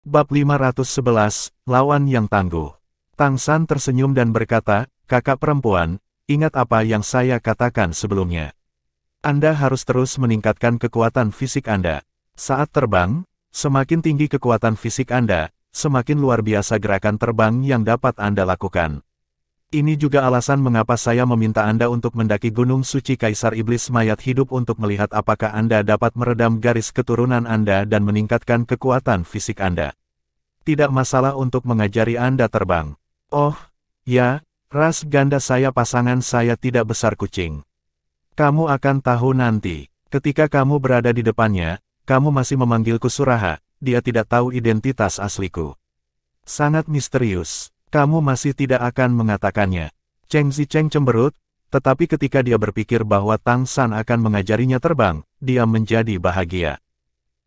Bab 511, Lawan yang Tangguh. Tang San tersenyum dan berkata, "Kakak perempuan, ingat apa yang saya katakan sebelumnya. Anda harus terus meningkatkan kekuatan fisik Anda. Saat terbang, semakin tinggi kekuatan fisik Anda, semakin luar biasa gerakan terbang yang dapat Anda lakukan. Ini juga alasan mengapa saya meminta Anda untuk mendaki Gunung Suci Kaisar Iblis Mayat Hidup untuk melihat apakah Anda dapat meredam garis keturunan Anda dan meningkatkan kekuatan fisik Anda. Tidak masalah untuk mengajari Anda terbang. Oh, ya, ras ganda saya pasangan saya tidak besar kucing. Kamu akan tahu nanti. Ketika kamu berada di depannya, kamu masih memanggilku Suraha, dia tidak tahu identitas asliku. Sangat misterius. Kamu masih tidak akan mengatakannya." Cheng Zicheng cemberut, tetapi ketika dia berpikir bahwa Tang San akan mengajarinya terbang, dia menjadi bahagia.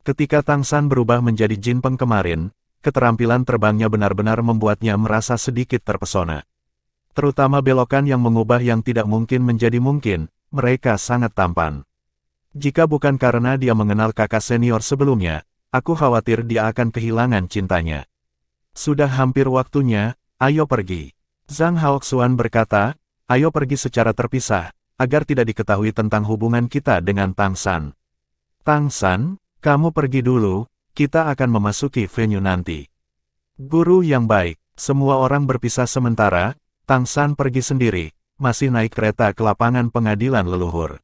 Ketika Tang San berubah menjadi Jin Peng kemarin, keterampilan terbangnya benar-benar membuatnya merasa sedikit terpesona. Terutama belokan yang mengubah yang tidak mungkin menjadi mungkin, mereka sangat tampan. Jika bukan karena dia mengenal kakak senior sebelumnya, aku khawatir dia akan kehilangan cintanya. Sudah hampir waktunya. Ayo pergi. Zhang Haoxuan berkata, "Ayo pergi secara terpisah, agar tidak diketahui tentang hubungan kita dengan Tang San." "Tang San, kamu pergi dulu, kita akan memasuki venue nanti." Guru yang baik, semua orang berpisah sementara, Tang San pergi sendiri, masih naik kereta ke lapangan pengadilan leluhur.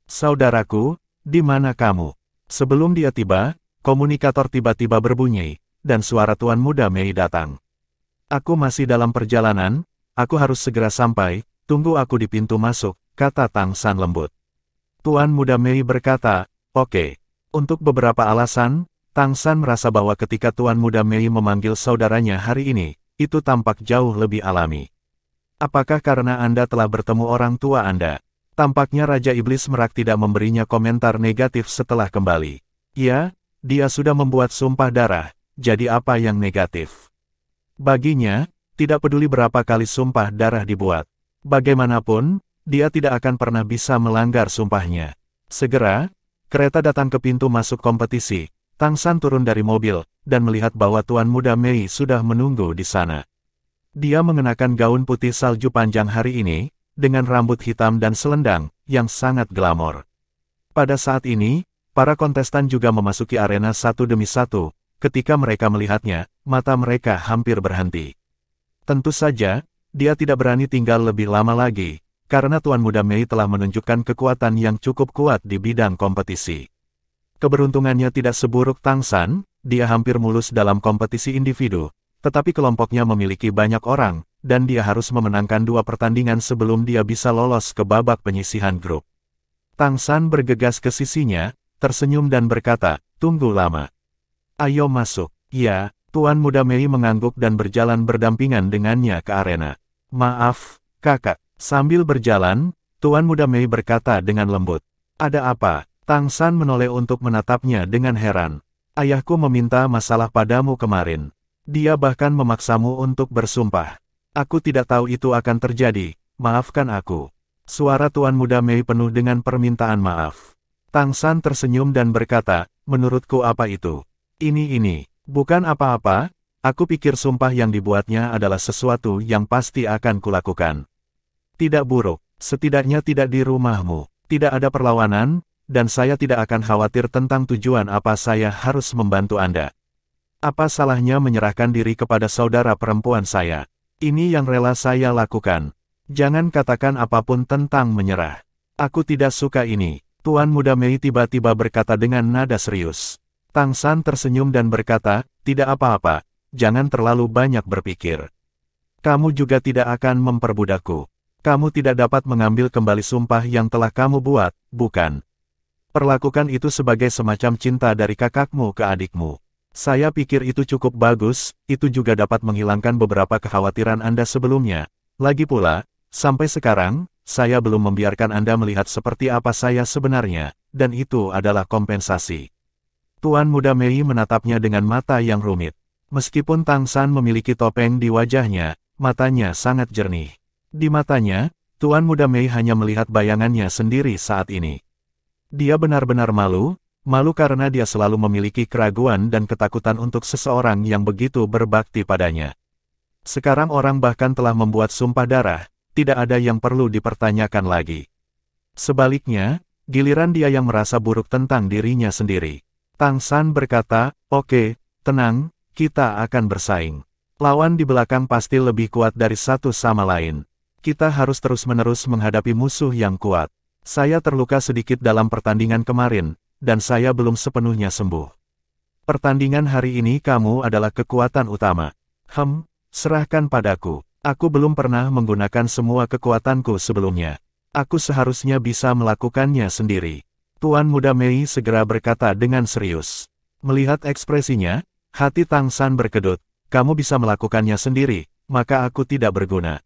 "Saudaraku, di mana kamu?" Sebelum dia tiba, komunikator tiba-tiba berbunyi, dan suara Tuan Muda Mei datang. "Aku masih dalam perjalanan, aku harus segera sampai, tunggu aku di pintu masuk," kata Tang San lembut. Tuan Muda Mei berkata, "Oke." Untuk beberapa alasan, Tang San merasa bahwa ketika Tuan Muda Mei memanggil saudaranya hari ini, itu tampak jauh lebih alami. "Apakah karena Anda telah bertemu orang tua Anda?" Tampaknya Raja Iblis Merak tidak memberinya komentar negatif setelah kembali. "Ya, dia sudah membuat sumpah darah, jadi apa yang negatif?" Baginya, tidak peduli berapa kali sumpah darah dibuat. Bagaimanapun, dia tidak akan pernah bisa melanggar sumpahnya. Segera, kereta datang ke pintu masuk kompetisi. Tang San turun dari mobil, dan melihat bahwa Tuan Muda Mei sudah menunggu di sana. Dia mengenakan gaun putih salju panjang hari ini, dengan rambut hitam dan selendang, yang sangat glamor. Pada saat ini, para kontestan juga memasuki arena satu demi satu. Ketika mereka melihatnya, mata mereka hampir berhenti. Tentu saja, dia tidak berani tinggal lebih lama lagi, karena Tuan Muda Mei telah menunjukkan kekuatan yang cukup kuat di bidang kompetisi. Keberuntungannya tidak seburuk Tang San, dia hampir mulus dalam kompetisi individu, tetapi kelompoknya memiliki banyak orang, dan dia harus memenangkan 2 pertandingan sebelum dia bisa lolos ke babak penyisihan grup. Tang San bergegas ke sisinya, tersenyum dan berkata, "Tunggu lama. Ayo masuk." "Ya." Tuan Muda Mei mengangguk dan berjalan berdampingan dengannya ke arena. "Maaf, kakak." Sambil berjalan, Tuan Muda Mei berkata dengan lembut. "Ada apa?" Tang San menoleh untuk menatapnya dengan heran. "Ayahku meminta masalah padamu kemarin. Dia bahkan memaksamu untuk bersumpah. Aku tidak tahu itu akan terjadi, maafkan aku." Suara Tuan Muda Mei penuh dengan permintaan maaf. Tang San tersenyum dan berkata, "Menurutku apa itu? Ini, bukan apa-apa, aku pikir sumpah yang dibuatnya adalah sesuatu yang pasti akan kulakukan. Tidak buruk, setidaknya tidak di rumahmu, tidak ada perlawanan, dan saya tidak akan khawatir tentang tujuan apa saya harus membantu Anda. Apa salahnya menyerahkan diri kepada saudara perempuan saya? Ini yang rela saya lakukan. Jangan katakan apapun tentang menyerah. Aku tidak suka ini." Tuan Muda Mei tiba-tiba berkata dengan nada serius. Tang San tersenyum dan berkata, "Tidak apa-apa, jangan terlalu banyak berpikir. Kamu juga tidak akan memperbudakku. Kamu tidak dapat mengambil kembali sumpah yang telah kamu buat, bukan? Perlakukan itu sebagai semacam cinta dari kakakmu ke adikmu. Saya pikir itu cukup bagus, itu juga dapat menghilangkan beberapa kekhawatiran Anda sebelumnya. Lagi pula, sampai sekarang, saya belum membiarkan Anda melihat seperti apa saya sebenarnya, dan itu adalah kompensasi." Tuan Muda Mei menatapnya dengan mata yang rumit. Meskipun Tang San memiliki topeng di wajahnya, matanya sangat jernih. Di matanya, Tuan Muda Mei hanya melihat bayangannya sendiri saat ini. Dia benar-benar malu, Malu karena dia selalu memiliki keraguan dan ketakutan untuk seseorang yang begitu berbakti padanya. Sekarang orang bahkan telah membuat sumpah darah, tidak ada yang perlu dipertanyakan lagi. Sebaliknya, giliran dia yang merasa buruk tentang dirinya sendiri. Tang San berkata, "Oke, tenang, kita akan bersaing. Lawan di belakang pasti lebih kuat dari satu sama lain. Kita harus terus-menerus menghadapi musuh yang kuat. Saya terluka sedikit dalam pertandingan kemarin, dan saya belum sepenuhnya sembuh. Pertandingan hari ini kamu adalah kekuatan utama. Serahkan padaku. Aku belum pernah menggunakan semua kekuatanku sebelumnya. Aku seharusnya bisa melakukannya sendiri." Tuan Muda Mei segera berkata dengan serius. Melihat ekspresinya, hati Tang San berkedut. "Kamu bisa melakukannya sendiri, maka aku tidak berguna.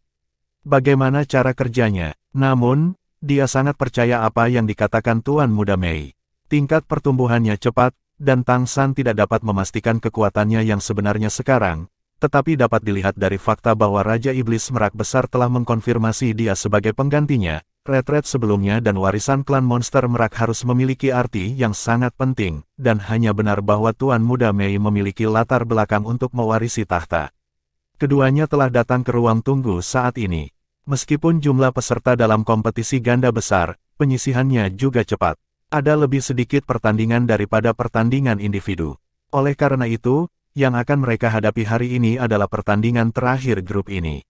Bagaimana cara kerjanya?" Namun, dia sangat percaya apa yang dikatakan Tuan Muda Mei. Tingkat pertumbuhannya cepat, dan Tang San tidak dapat memastikan kekuatannya yang sebenarnya sekarang, tetapi dapat dilihat dari fakta bahwa Raja Iblis Merak Besar telah mengkonfirmasi dia sebagai penggantinya. Retret sebelumnya dan warisan klan monster merak harus memiliki arti yang sangat penting, dan hanya benar bahwa Tuan Muda Mei memiliki latar belakang untuk mewarisi tahta. Keduanya telah datang ke ruang tunggu saat ini. Meskipun jumlah peserta dalam kompetisi ganda besar, penyisihannya juga cepat. Ada lebih sedikit pertandingan daripada pertandingan individu. Oleh karena itu, yang akan mereka hadapi hari ini adalah pertandingan terakhir grup ini.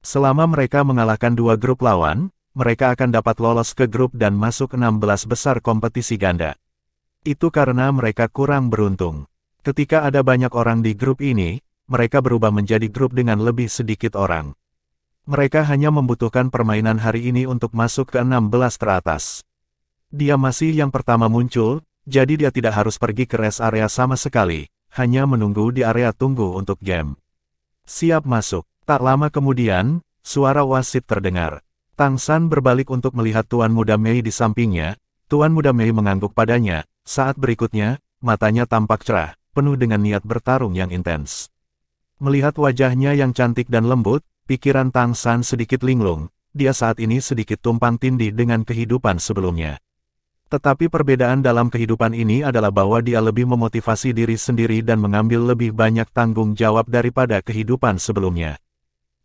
Selama mereka mengalahkan dua grup lawan, mereka akan dapat lolos ke grup dan masuk 16 besar kompetisi ganda. Itu karena mereka kurang beruntung. Ketika ada banyak orang di grup ini, mereka berubah menjadi grup dengan lebih sedikit orang. Mereka hanya membutuhkan permainan hari ini untuk masuk ke 16 teratas. Dia masih yang pertama muncul, jadi dia tidak harus pergi ke rest area sama sekali, hanya menunggu di area tunggu untuk game. Siap masuk. Tak lama kemudian, suara wasit terdengar. Tang San berbalik untuk melihat Tuan Muda Mei di sampingnya. Tuan Muda Mei mengangguk padanya. Saat berikutnya, matanya tampak cerah, penuh dengan niat bertarung yang intens. Melihat wajahnya yang cantik dan lembut, pikiran Tang San sedikit linglung. Dia saat ini sedikit tumpang tindih dengan kehidupan sebelumnya. Tetapi perbedaan dalam kehidupan ini adalah bahwa dia lebih memotivasi diri sendiri dan mengambil lebih banyak tanggung jawab daripada kehidupan sebelumnya.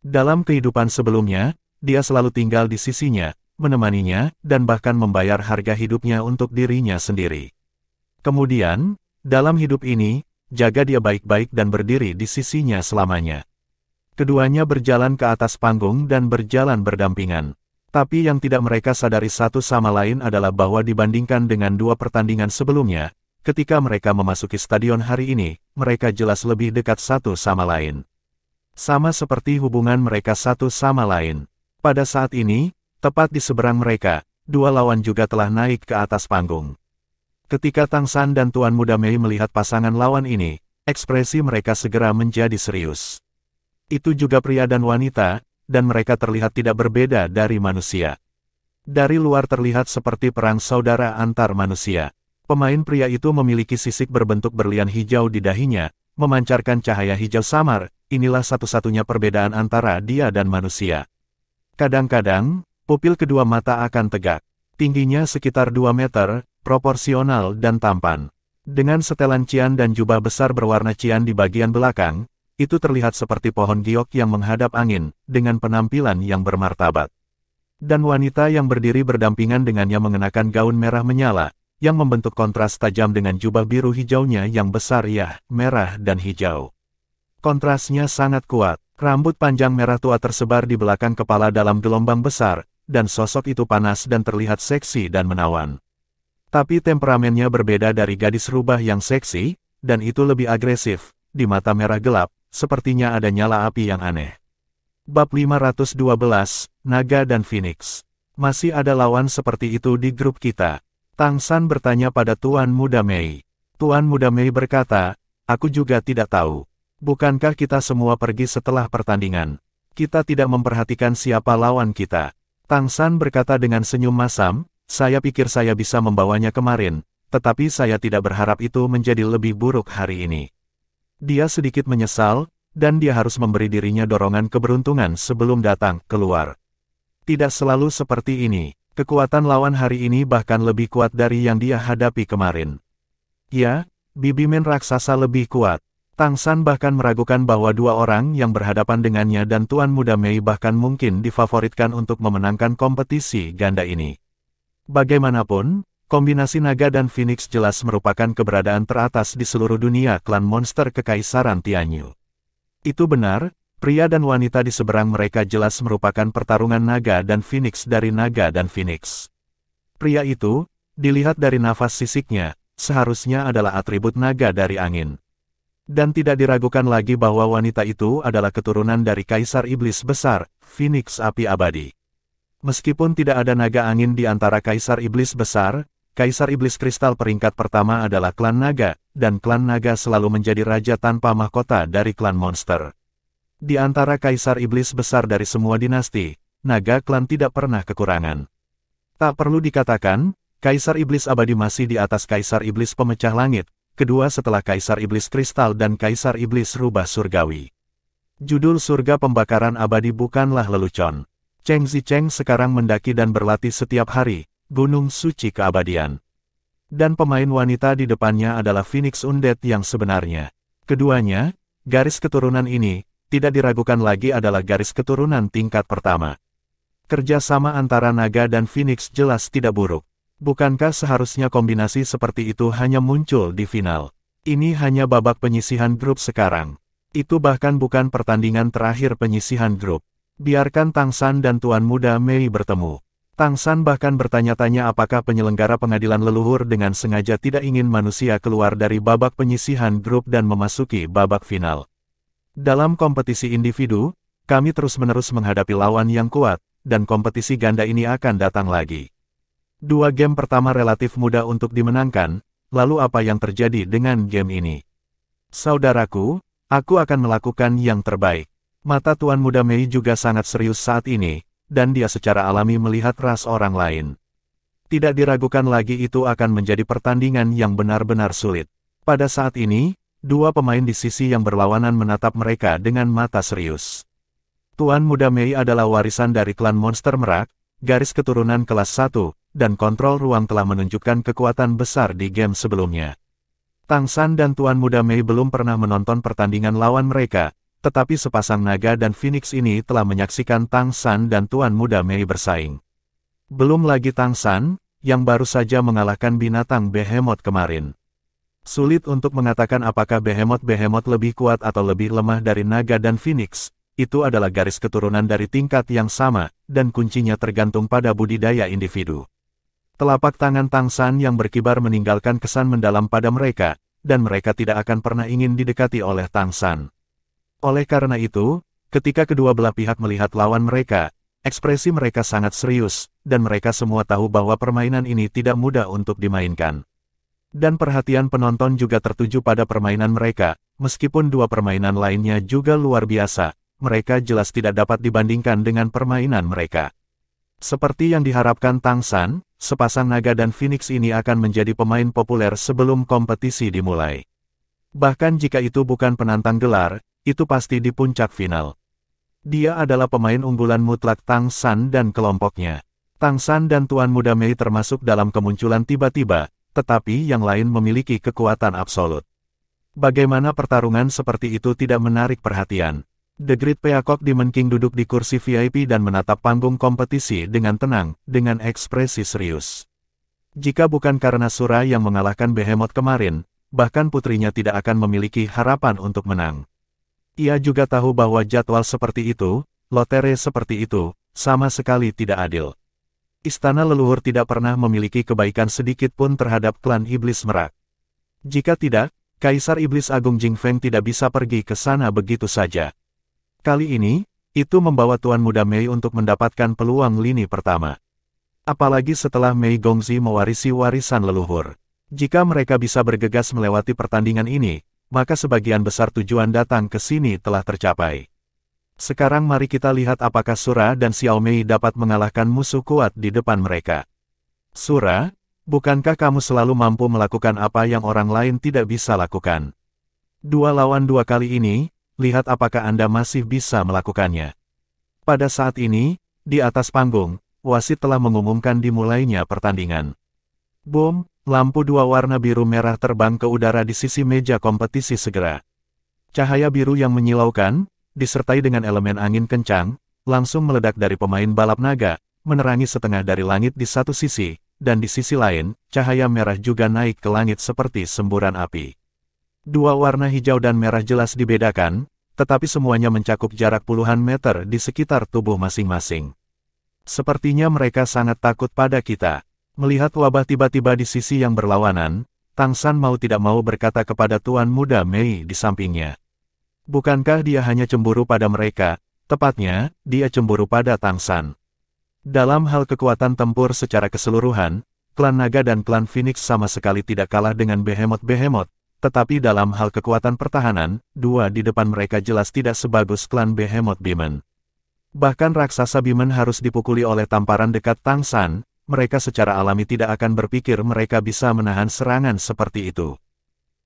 Dalam kehidupan sebelumnya, dia selalu tinggal di sisinya, menemaninya, dan bahkan membayar harga hidupnya untuk dirinya sendiri. Kemudian, dalam hidup ini, jaga dia baik-baik dan berdiri di sisinya selamanya. Keduanya berjalan ke atas panggung dan berjalan berdampingan. Tapi yang tidak mereka sadari satu sama lain adalah bahwa dibandingkan dengan dua pertandingan sebelumnya, ketika mereka memasuki stadion hari ini, mereka jelas lebih dekat satu sama lain. Sama seperti hubungan mereka satu sama lain. Pada saat ini, tepat di seberang mereka, dua lawan juga telah naik ke atas panggung. Ketika Tang San dan Tuan Muda Mei melihat pasangan lawan ini, ekspresi mereka segera menjadi serius. Itu juga pria dan wanita, dan mereka terlihat tidak berbeda dari manusia. Dari luar terlihat seperti perang saudara antar manusia. Pemain pria itu memiliki sisik berbentuk berlian hijau di dahinya, memancarkan cahaya hijau samar. Inilah satu-satunya perbedaan antara dia dan manusia. Kadang-kadang, pupil kedua mata akan tegak. Tingginya sekitar 2 meter, proporsional dan tampan. Dengan setelan cian dan jubah besar berwarna cian di bagian belakang, itu terlihat seperti pohon giok yang menghadap angin, dengan penampilan yang bermartabat. Dan wanita yang berdiri berdampingan dengannya mengenakan gaun merah menyala, yang membentuk kontras tajam dengan jubah biru hijaunya yang besar merah dan hijau. Kontrasnya sangat kuat, rambut panjang merah tua tersebar di belakang kepala dalam gelombang besar, dan sosok itu panas dan terlihat seksi dan menawan. Tapi temperamennya berbeda dari gadis rubah yang seksi, dan itu lebih agresif, di mata merah gelap, sepertinya ada nyala api yang aneh. Bab 512, Naga dan Phoenix. Masih ada lawan seperti itu di grup kita? Tang San bertanya pada Tuan Muda Mei. Tuan Muda Mei berkata, aku juga tidak tahu. Bukankah kita semua pergi setelah pertandingan? Kita tidak memperhatikan siapa lawan kita. Tang San berkata dengan senyum masam, saya pikir saya bisa membawanya kemarin, tetapi saya tidak berharap itu menjadi lebih buruk hari ini. Dia sedikit menyesal, dan dia harus memberi dirinya dorongan keberuntungan sebelum datang keluar. Tidak selalu seperti ini. Kekuatan lawan hari ini bahkan lebih kuat dari yang dia hadapi kemarin. Ya, Bibimen raksasa lebih kuat. Tang San bahkan meragukan bahwa dua orang yang berhadapan dengannya dan Tuan Muda Mei bahkan mungkin difavoritkan untuk memenangkan kompetisi ganda ini. Bagaimanapun, kombinasi naga dan Phoenix jelas merupakan keberadaan teratas di seluruh dunia klan monster Kekaisaran Tianyu. Itu benar, pria dan wanita di seberang mereka jelas merupakan pertarungan naga dan Phoenix dari naga dan Phoenix. Pria itu, dilihat dari nafas sisiknya, seharusnya adalah atribut naga dari angin. Dan tidak diragukan lagi bahwa wanita itu adalah keturunan dari Kaisar Iblis Besar, Phoenix Api Abadi. Meskipun tidak ada naga angin di antara Kaisar Iblis Besar, Kaisar Iblis Kristal peringkat pertama adalah klan naga, dan klan naga selalu menjadi raja tanpa mahkota dari klan monster. Di antara Kaisar Iblis Besar dari semua dinasti, naga klan tidak pernah kekurangan. Tak perlu dikatakan, Kaisar Iblis Abadi masih di atas Kaisar Iblis Pemecah Langit, kedua setelah Kaisar Iblis Kristal dan Kaisar Iblis Rubah Surgawi. Judul surga pembakaran abadi bukanlah lelucon. Cheng Zicheng sekarang mendaki dan berlatih setiap hari, Gunung Suci Keabadian. Dan pemain wanita di depannya adalah Phoenix Undead yang sebenarnya. Keduanya, garis keturunan ini, tidak diragukan lagi adalah garis keturunan tingkat pertama. Kerjasama antara naga dan Phoenix jelas tidak buruk. Bukankah seharusnya kombinasi seperti itu hanya muncul di final? Ini hanya babak penyisihan grup sekarang. Itu bahkan bukan pertandingan terakhir penyisihan grup. Biarkan Tang San dan Tuan Muda Mei bertemu. Tang San bahkan bertanya-tanya apakah penyelenggara pengadilan leluhur dengan sengaja tidak ingin manusia keluar dari babak penyisihan grup dan memasuki babak final. Dalam kompetisi individu, kami terus-menerus menghadapi lawan yang kuat, dan kompetisi ganda ini akan datang lagi. Dua game pertama relatif mudah untuk dimenangkan, lalu apa yang terjadi dengan game ini? Saudaraku, aku akan melakukan yang terbaik. Mata Tuan Muda Mei juga sangat serius saat ini, dan dia secara alami melihat ras orang lain. Tidak diragukan lagi itu akan menjadi pertandingan yang benar-benar sulit. Pada saat ini, dua pemain di sisi yang berlawanan menatap mereka dengan mata serius. Tuan Muda Mei adalah warisan dari klan Monster Merak, garis keturunan kelas 1, dan kontrol ruang telah menunjukkan kekuatan besar di game sebelumnya. Tang San dan Tuan Muda Mei belum pernah menonton pertandingan lawan mereka, tetapi sepasang naga dan Phoenix ini telah menyaksikan Tang San dan Tuan Muda Mei bersaing. Belum lagi Tang San, yang baru saja mengalahkan binatang Behemoth kemarin. Sulit untuk mengatakan apakah Behemoth lebih kuat atau lebih lemah dari naga dan Phoenix. Itu adalah garis keturunan dari tingkat yang sama, dan kuncinya tergantung pada budidaya individu. Telapak tangan Tang San yang berkibar meninggalkan kesan mendalam pada mereka, dan mereka tidak akan pernah ingin didekati oleh Tang San. Oleh karena itu, ketika kedua belah pihak melihat lawan mereka, ekspresi mereka sangat serius, dan mereka semua tahu bahwa permainan ini tidak mudah untuk dimainkan. Dan perhatian penonton juga tertuju pada permainan mereka, meskipun dua permainan lainnya juga luar biasa, mereka jelas tidak dapat dibandingkan dengan permainan mereka. Seperti yang diharapkan Tang San, sepasang naga dan Phoenix ini akan menjadi pemain populer sebelum kompetisi dimulai. Bahkan jika itu bukan penantang gelar, itu pasti di puncak final. Dia adalah pemain unggulan mutlak Tang San dan kelompoknya. Tang San dan Tuan Muda Mei termasuk dalam kemunculan tiba-tiba, tetapi yang lain memiliki kekuatan absolut. Bagaimana pertarungan seperti itu tidak menarik perhatian? The Great Peacock Demon King duduk di kursi VIP dan menatap panggung kompetisi dengan tenang, dengan ekspresi serius. Jika bukan karena Sura yang mengalahkan Behemoth kemarin, bahkan putrinya tidak akan memiliki harapan untuk menang. Ia juga tahu bahwa jadwal seperti itu, lotere seperti itu, sama sekali tidak adil. Istana leluhur tidak pernah memiliki kebaikan sedikit pun terhadap klan Iblis Merak. Jika tidak, Kaisar Iblis Agung Jing Feng tidak bisa pergi ke sana begitu saja. Kali ini, itu membawa Tuan Muda Mei untuk mendapatkan peluang lini pertama. Apalagi setelah Mei Gongzi mewarisi warisan leluhur. Jika mereka bisa bergegas melewati pertandingan ini, maka sebagian besar tujuan datang ke sini telah tercapai. Sekarang mari kita lihat apakah Sura dan Xiao Mei dapat mengalahkan musuh kuat di depan mereka. Sura, bukankah kamu selalu mampu melakukan apa yang orang lain tidak bisa lakukan? 2 lawan 2 kali ini, lihat apakah Anda masih bisa melakukannya. Pada saat ini, di atas panggung, wasit telah mengumumkan dimulainya pertandingan. Boom, Lampu dua warna biru merah terbang ke udara di sisi meja kompetisi segera. Cahaya biru yang menyilaukan, disertai dengan elemen angin kencang, langsung meledak dari pemain balap naga, menerangi setengah dari langit di satu sisi, dan di sisi lain, cahaya merah juga naik ke langit seperti semburan api. Dua warna hijau dan merah jelas dibedakan, tetapi semuanya mencakup jarak puluhan meter di sekitar tubuh masing-masing. Sepertinya mereka sangat takut pada kita. Melihat wabah tiba-tiba di sisi yang berlawanan, Tang San mau tidak mau berkata kepada Tuan Muda Mei di sampingnya. Bukankah dia hanya cemburu pada mereka, tepatnya, dia cemburu pada Tang San. Dalam hal kekuatan tempur secara keseluruhan, klan naga dan klan Phoenix sama sekali tidak kalah dengan Behemoth-Behemoth. Tetapi dalam hal kekuatan pertahanan, dua di depan mereka jelas tidak sebagus klan Behemoth Beeman. Bahkan raksasa Beeman harus dipukuli oleh tamparan dekat Tang San, mereka secara alami tidak akan berpikir mereka bisa menahan serangan seperti itu.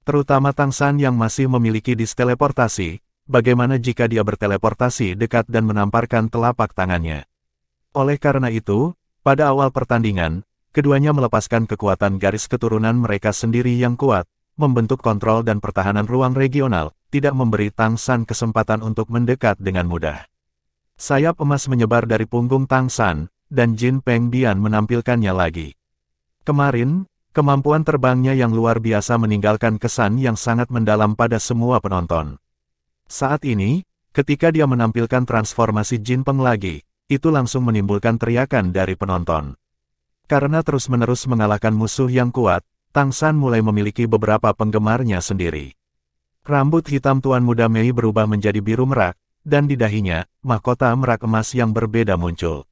Terutama Tang San yang masih memiliki disteleportasi, bagaimana jika dia berteleportasi dekat dan menamparkan telapak tangannya. Oleh karena itu, pada awal pertandingan, keduanya melepaskan kekuatan garis keturunan mereka sendiri yang kuat, membentuk kontrol dan pertahanan ruang regional, tidak memberi Tang San kesempatan untuk mendekat dengan mudah. Sayap emas menyebar dari punggung Tang San, dan Jin Peng Bian menampilkannya lagi. Kemarin, kemampuan terbangnya yang luar biasa meninggalkan kesan yang sangat mendalam pada semua penonton. Saat ini, ketika dia menampilkan transformasi Jin Peng lagi, itu langsung menimbulkan teriakan dari penonton. Karena terus-menerus mengalahkan musuh yang kuat, Tang San mulai memiliki beberapa penggemarnya sendiri. Rambut hitam Tuan Muda Mei berubah menjadi biru merak, dan di dahinya, mahkota merak emas yang berbeda muncul.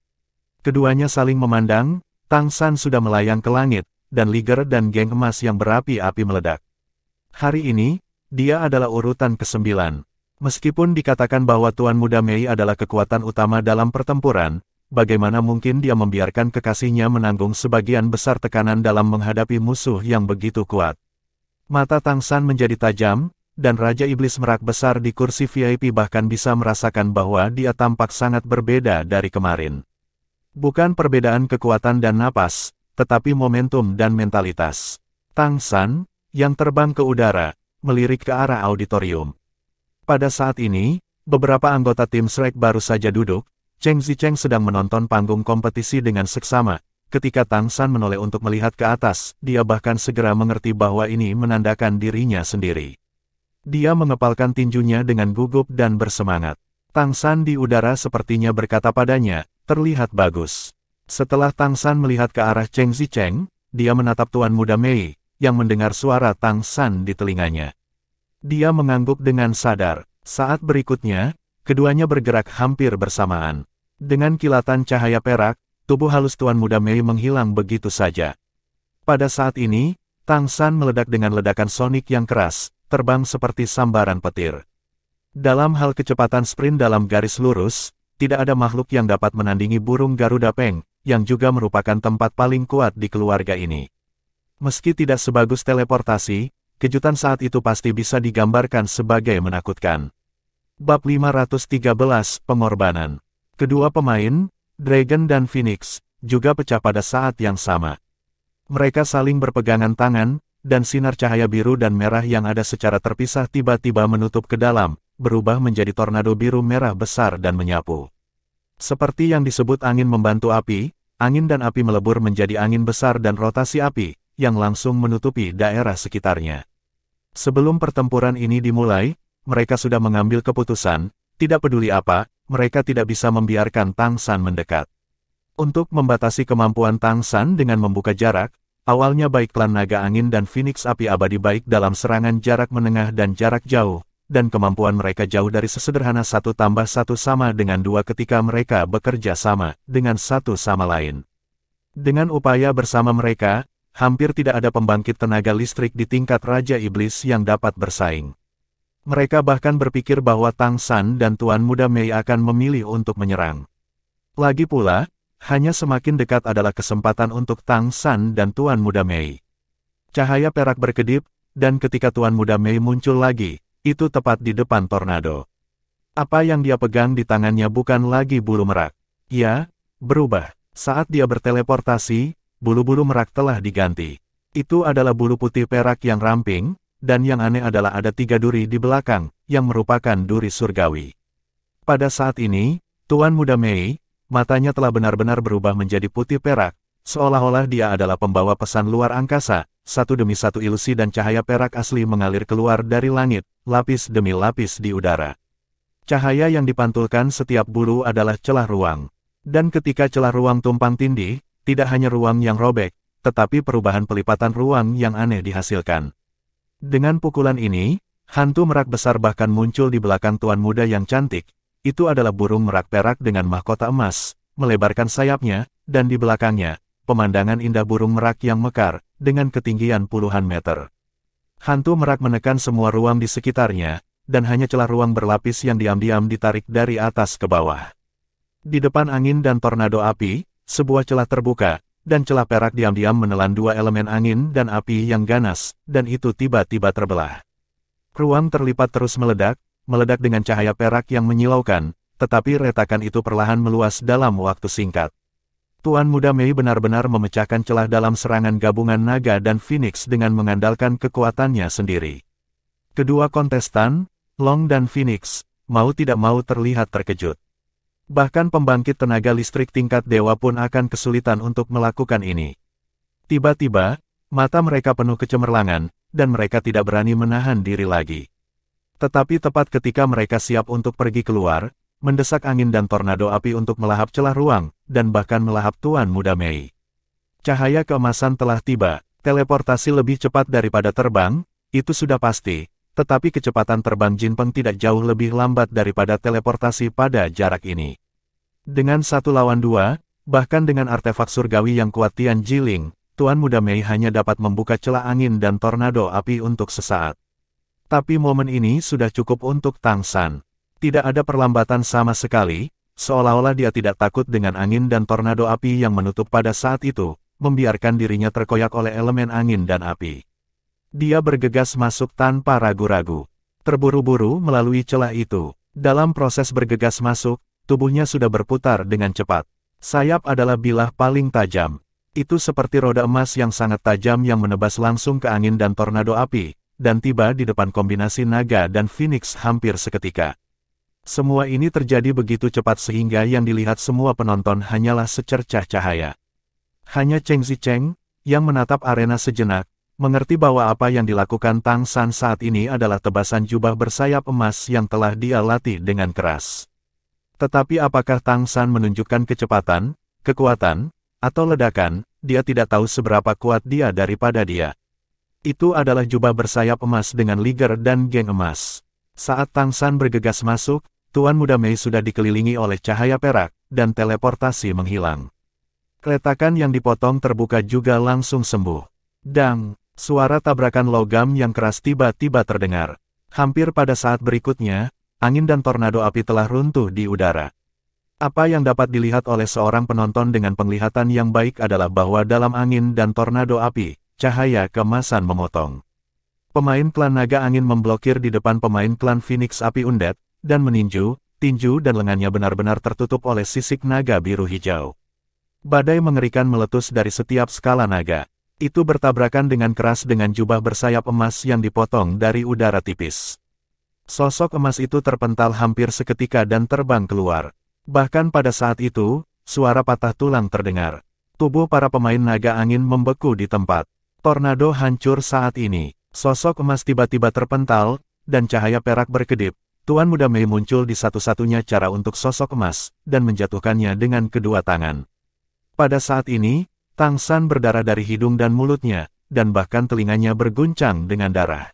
Keduanya saling memandang, Tang San sudah melayang ke langit, dan Liger dan geng emas yang berapi-api meledak. Hari ini, dia adalah urutan ke-9. Meskipun dikatakan bahwa Tuan Muda Mei adalah kekuatan utama dalam pertempuran, bagaimana mungkin dia membiarkan kekasihnya menanggung sebagian besar tekanan dalam menghadapi musuh yang begitu kuat. Mata Tang San menjadi tajam, dan Raja Iblis Merak besar di kursi VIP bahkan bisa merasakan bahwa dia tampak sangat berbeda dari kemarin. Bukan perbedaan kekuatan dan napas, tetapi momentum dan mentalitas. Tang San, yang terbang ke udara, melirik ke arah auditorium. Pada saat ini, beberapa anggota tim Shrek baru saja duduk. Cheng Zicheng sedang menonton panggung kompetisi dengan seksama. Ketika Tang San menoleh untuk melihat ke atas, dia bahkan segera mengerti bahwa ini menandakan dirinya sendiri. Dia mengepalkan tinjunya dengan gugup dan bersemangat. Tang San di udara sepertinya berkata padanya, terlihat bagus. Setelah Tang San melihat ke arah Cheng Zicheng, dia menatap Tuan Muda Mei, yang mendengar suara Tang San di telinganya. Dia mengangguk dengan sadar. Saat berikutnya, keduanya bergerak hampir bersamaan. Dengan kilatan cahaya perak, tubuh halus Tuan Muda Mei menghilang begitu saja. Pada saat ini, Tang San meledak dengan ledakan sonik yang keras, terbang seperti sambaran petir. Dalam hal kecepatan sprint dalam garis lurus, tidak ada makhluk yang dapat menandingi burung Garuda Peng, yang juga merupakan tempat paling kuat di keluarga ini. Meski tidak sebagus teleportasi, kejutan saat itu pasti bisa digambarkan sebagai menakutkan. Bab 513 Pengorbanan. Kedua pemain, Dragon dan Phoenix, juga pecah pada saat yang sama. Mereka saling berpegangan tangan, dan sinar cahaya biru dan merah yang ada secara terpisah tiba-tiba menutup ke dalam, berubah menjadi tornado biru merah besar dan menyapu. Seperti yang disebut angin membantu api, angin dan api melebur menjadi angin besar dan rotasi api, yang langsung menutupi daerah sekitarnya. Sebelum pertempuran ini dimulai, mereka sudah mengambil keputusan, tidak peduli apa, mereka tidak bisa membiarkan Tang San mendekat. Untuk membatasi kemampuan Tang San dengan membuka jarak, awalnya baik klan naga angin dan Phoenix api abadi baik dalam serangan jarak menengah dan jarak jauh, dan kemampuan mereka jauh dari sesederhana 1+1 sama dengan 2 ketika mereka bekerja sama dengan satu sama lain. Dengan upaya bersama mereka, hampir tidak ada pembangkit tenaga listrik di tingkat Raja Iblis yang dapat bersaing. Mereka bahkan berpikir bahwa Tang San dan Tuan Muda Mei akan memilih untuk menyerang. Lagi pula, hanya semakin dekat adalah kesempatan untuk Tang San dan Tuan Muda Mei. Cahaya perak berkedip, dan ketika Tuan Muda Mei muncul lagi, itu tepat di depan tornado. Apa yang dia pegang di tangannya bukan lagi bulu merak. Ya, berubah. Saat dia berteleportasi, bulu-bulu merak telah diganti. Itu adalah bulu putih perak yang ramping, dan yang aneh adalah ada 3 duri di belakang, yang merupakan duri surgawi. Pada saat ini, Tuan Muda Mei, matanya telah benar-benar berubah menjadi putih perak, seolah-olah dia adalah pembawa pesan luar angkasa, satu demi satu ilusi dan cahaya perak asli mengalir keluar dari langit, lapis demi lapis di udara. Cahaya yang dipantulkan setiap bulu adalah celah ruang. Dan ketika celah ruang tumpang tindih, tidak hanya ruang yang robek, tetapi perubahan pelipatan ruang yang aneh dihasilkan. Dengan pukulan ini, hantu merak besar bahkan muncul di belakang Tuan Muda yang cantik. Itu adalah burung merak perak dengan mahkota emas, melebarkan sayapnya, dan di belakangnya, pemandangan indah burung merak yang mekar, dengan ketinggian puluhan meter. Hantu merak menekan semua ruang di sekitarnya, dan hanya celah ruang berlapis yang diam-diam ditarik dari atas ke bawah. Di depan angin dan tornado api, sebuah celah terbuka, dan celah perak diam-diam menelan 2 elemen angin dan api yang ganas, dan itu tiba-tiba terbelah. Ruang terlipat terus meledak dengan cahaya perak yang menyilaukan, tetapi retakan itu perlahan meluas dalam waktu singkat. Tuan Muda Mei benar-benar memecahkan celah dalam serangan gabungan naga dan Phoenix dengan mengandalkan kekuatannya sendiri. Kedua kontestan, Long dan Phoenix, mau tidak mau terlihat terkejut. Bahkan pembangkit tenaga listrik tingkat dewa pun akan kesulitan untuk melakukan ini. Tiba-tiba, mata mereka penuh kecemerlangan, dan mereka tidak berani menahan diri lagi. Tetapi tepat ketika mereka siap untuk pergi keluar, mendesak angin dan tornado api untuk melahap celah ruang, dan bahkan melahap Tuan Muda Mei. Cahaya keemasan telah tiba, teleportasi lebih cepat daripada terbang, itu sudah pasti, tetapi kecepatan terbang Jin Peng tidak jauh lebih lambat daripada teleportasi pada jarak ini. Dengan 1 lawan 2, bahkan dengan artefak surgawi yang kuat Tian Jiling, Tuan Muda Mei hanya dapat membuka celah angin dan tornado api untuk sesaat. Tapi momen ini sudah cukup untuk Tang San. Tidak ada perlambatan sama sekali, seolah-olah dia tidak takut dengan angin dan tornado api yang menutup pada saat itu, membiarkan dirinya terkoyak oleh elemen angin dan api. Dia bergegas masuk tanpa ragu-ragu. Terburu-buru melalui celah itu. Dalam proses bergegas masuk, tubuhnya sudah berputar dengan cepat. Sayap adalah bilah paling tajam. Itu seperti roda emas yang sangat tajam yang menebas langsung ke angin dan tornado api, dan tiba di depan kombinasi naga dan Phoenix hampir seketika. Semua ini terjadi begitu cepat sehingga yang dilihat semua penonton hanyalah secercah cahaya. Hanya Cheng Zicheng, yang menatap arena sejenak, mengerti bahwa apa yang dilakukan Tang San saat ini adalah tebasan jubah bersayap emas yang telah dia latih dengan keras. Tetapi apakah Tang San menunjukkan kecepatan, kekuatan, atau ledakan, dia tidak tahu seberapa kuat dia daripada dia. Itu adalah jubah bersayap emas dengan liger dan geng emas. Saat Tang San bergegas masuk, Tuan Muda Mei sudah dikelilingi oleh cahaya perak, dan teleportasi menghilang. Retakan yang dipotong terbuka juga langsung sembuh. Dang, suara tabrakan logam yang keras tiba-tiba terdengar. Hampir pada saat berikutnya, angin dan tornado api telah runtuh di udara. Apa yang dapat dilihat oleh seorang penonton dengan penglihatan yang baik adalah bahwa dalam angin dan tornado api, cahaya keemasan memotong. Pemain klan naga angin memblokir di depan pemain klan Phoenix api undead, dan meninju, tinju dan lengannya benar-benar tertutup oleh sisik naga biru hijau. Badai mengerikan meletus dari setiap skala naga. Itu bertabrakan dengan keras dengan jubah bersayap emas yang dipotong dari udara tipis. Sosok emas itu terpental hampir seketika dan terbang keluar. Bahkan pada saat itu, suara patah tulang terdengar. Tubuh para pemain naga angin membeku di tempat. Tornado hancur saat ini. Sosok emas tiba-tiba terpental, dan cahaya perak berkedip. Tuan Muda Mei muncul di satu-satunya cara untuk sosok emas, dan menjatuhkannya dengan kedua tangan. Pada saat ini, Tang San berdarah dari hidung dan mulutnya, dan bahkan telinganya berguncang dengan darah.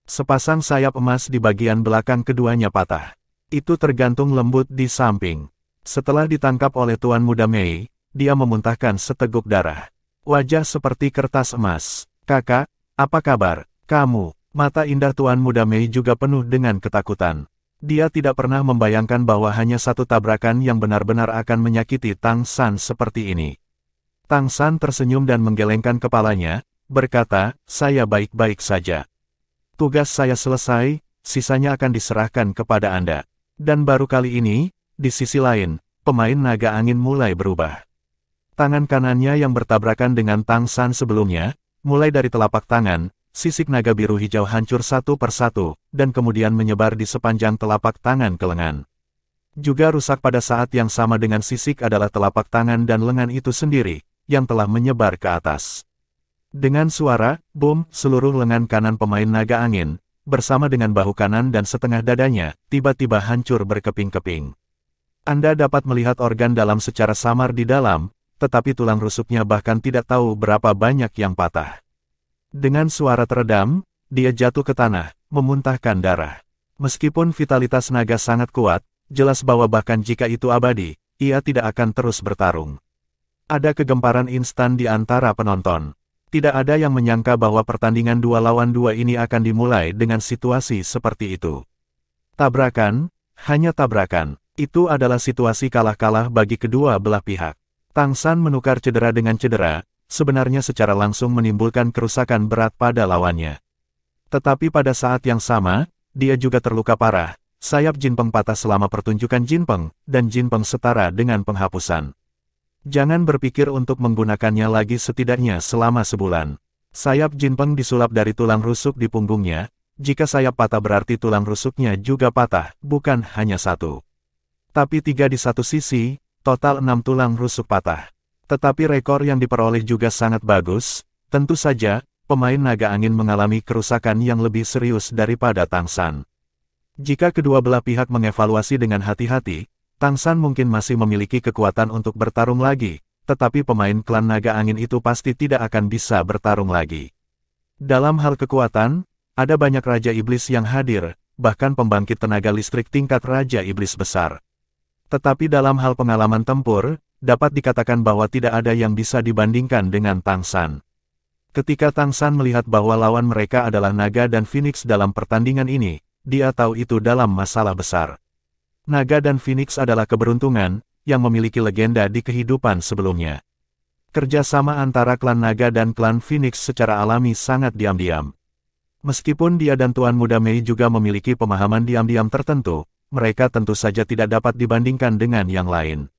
Sepasang sayap emas di bagian belakang keduanya patah. Itu tergantung lembut di samping. Setelah ditangkap oleh Tuan Muda Mei, dia memuntahkan seteguk darah. Wajah seperti kertas emas. Kakak, apa kabar? Kamu? Mata indah Tuan Muda Mei juga penuh dengan ketakutan. Dia tidak pernah membayangkan bahwa hanya satu tabrakan yang benar-benar akan menyakiti Tang San seperti ini. Tang San tersenyum dan menggelengkan kepalanya, berkata, "Saya baik-baik saja. Tugas saya selesai, sisanya akan diserahkan kepada Anda." Dan baru kali ini, di sisi lain, pemain naga angin mulai berubah. Tangan kanannya yang bertabrakan dengan Tang San sebelumnya, mulai dari telapak tangan, sisik naga biru hijau hancur satu persatu, dan kemudian menyebar di sepanjang telapak tangan ke lengan. Juga rusak pada saat yang sama dengan sisik adalah telapak tangan dan lengan itu sendiri, yang telah menyebar ke atas. Dengan suara, boom, seluruh lengan kanan pemain naga angin, bersama dengan bahu kanan dan setengah dadanya, tiba-tiba hancur berkeping-keping. Anda dapat melihat organ dalam secara samar di dalam, tetapi tulang rusuknya bahkan tidak tahu berapa banyak yang patah. Dengan suara teredam, dia jatuh ke tanah, memuntahkan darah. Meskipun vitalitas naga sangat kuat, jelas bahwa bahkan jika itu abadi, ia tidak akan terus bertarung. Ada kegemparan instan di antara penonton. Tidak ada yang menyangka bahwa pertandingan 2 lawan 2 ini akan dimulai dengan situasi seperti itu. Tabrakan, hanya tabrakan. Itu adalah situasi kalah-kalah bagi kedua belah pihak. Tang San menukar cedera dengan cedera, sebenarnya secara langsung menimbulkan kerusakan berat pada lawannya. Tetapi pada saat yang sama, dia juga terluka parah. Sayap Jinpeng patah selama pertunjukan Jinpeng, dan Jinpeng setara dengan penghapusan. Jangan berpikir untuk menggunakannya lagi setidaknya selama sebulan. Sayap Jinpeng disulap dari tulang rusuk di punggungnya. Jika sayap patah berarti tulang rusuknya juga patah, bukan hanya satu. Tapi 3 di satu sisi, total 6 tulang rusuk patah. Tetapi rekor yang diperoleh juga sangat bagus. Tentu saja, pemain naga angin mengalami kerusakan yang lebih serius daripada Tang San. Jika kedua belah pihak mengevaluasi dengan hati-hati, Tang San mungkin masih memiliki kekuatan untuk bertarung lagi, tetapi pemain klan naga angin itu pasti tidak akan bisa bertarung lagi. Dalam hal kekuatan, ada banyak Raja Iblis yang hadir, bahkan pembangkit tenaga listrik tingkat Raja Iblis besar. Tetapi dalam hal pengalaman tempur, dapat dikatakan bahwa tidak ada yang bisa dibandingkan dengan Tang San. Ketika Tang San melihat bahwa lawan mereka adalah naga dan Phoenix dalam pertandingan ini, dia tahu itu dalam masalah besar. Naga dan Phoenix adalah keberuntungan, yang memiliki legenda di kehidupan sebelumnya. Kerjasama antara klan naga dan klan Phoenix secara alami sangat diam-diam. Meskipun dia dan Tuan Muda Mei juga memiliki pemahaman diam-diam tertentu, mereka tentu saja tidak dapat dibandingkan dengan yang lain.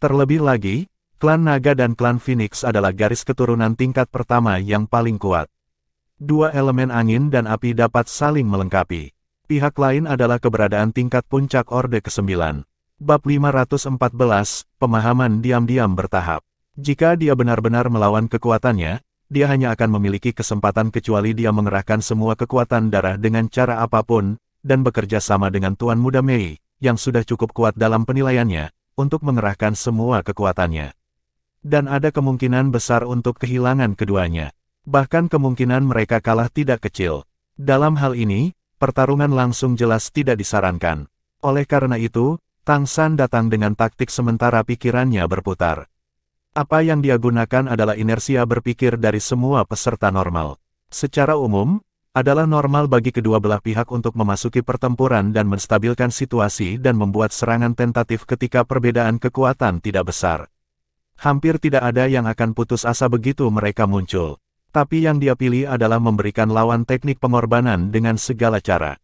Terlebih lagi, klan naga dan klan Phoenix adalah garis keturunan tingkat pertama yang paling kuat. Dua elemen angin dan api dapat saling melengkapi. Pihak lain adalah keberadaan tingkat puncak Orde ke-9. Bab 514, Pemahaman diam-diam bertahap. Jika dia benar-benar melawan kekuatannya, dia hanya akan memiliki kesempatan kecuali dia mengerahkan semua kekuatan darah dengan cara apapun, dan bekerja sama dengan Tuan Muda Mei, yang sudah cukup kuat dalam penilaiannya, untuk mengerahkan semua kekuatannya. Dan ada kemungkinan besar untuk kehilangan keduanya. Bahkan kemungkinan mereka kalah tidak kecil. Dalam hal ini, pertarungan langsung jelas tidak disarankan. Oleh karena itu, Tang San datang dengan taktik sementara pikirannya berputar. Apa yang dia gunakan adalah inersia berpikir dari semua peserta normal. Secara umum, adalah normal bagi kedua belah pihak untuk memasuki pertempuran dan menstabilkan situasi dan membuat serangan tentatif ketika perbedaan kekuatan tidak besar. Hampir tidak ada yang akan putus asa begitu mereka muncul. Tapi yang dia pilih adalah memberikan lawan teknik pengorbanan dengan segala cara.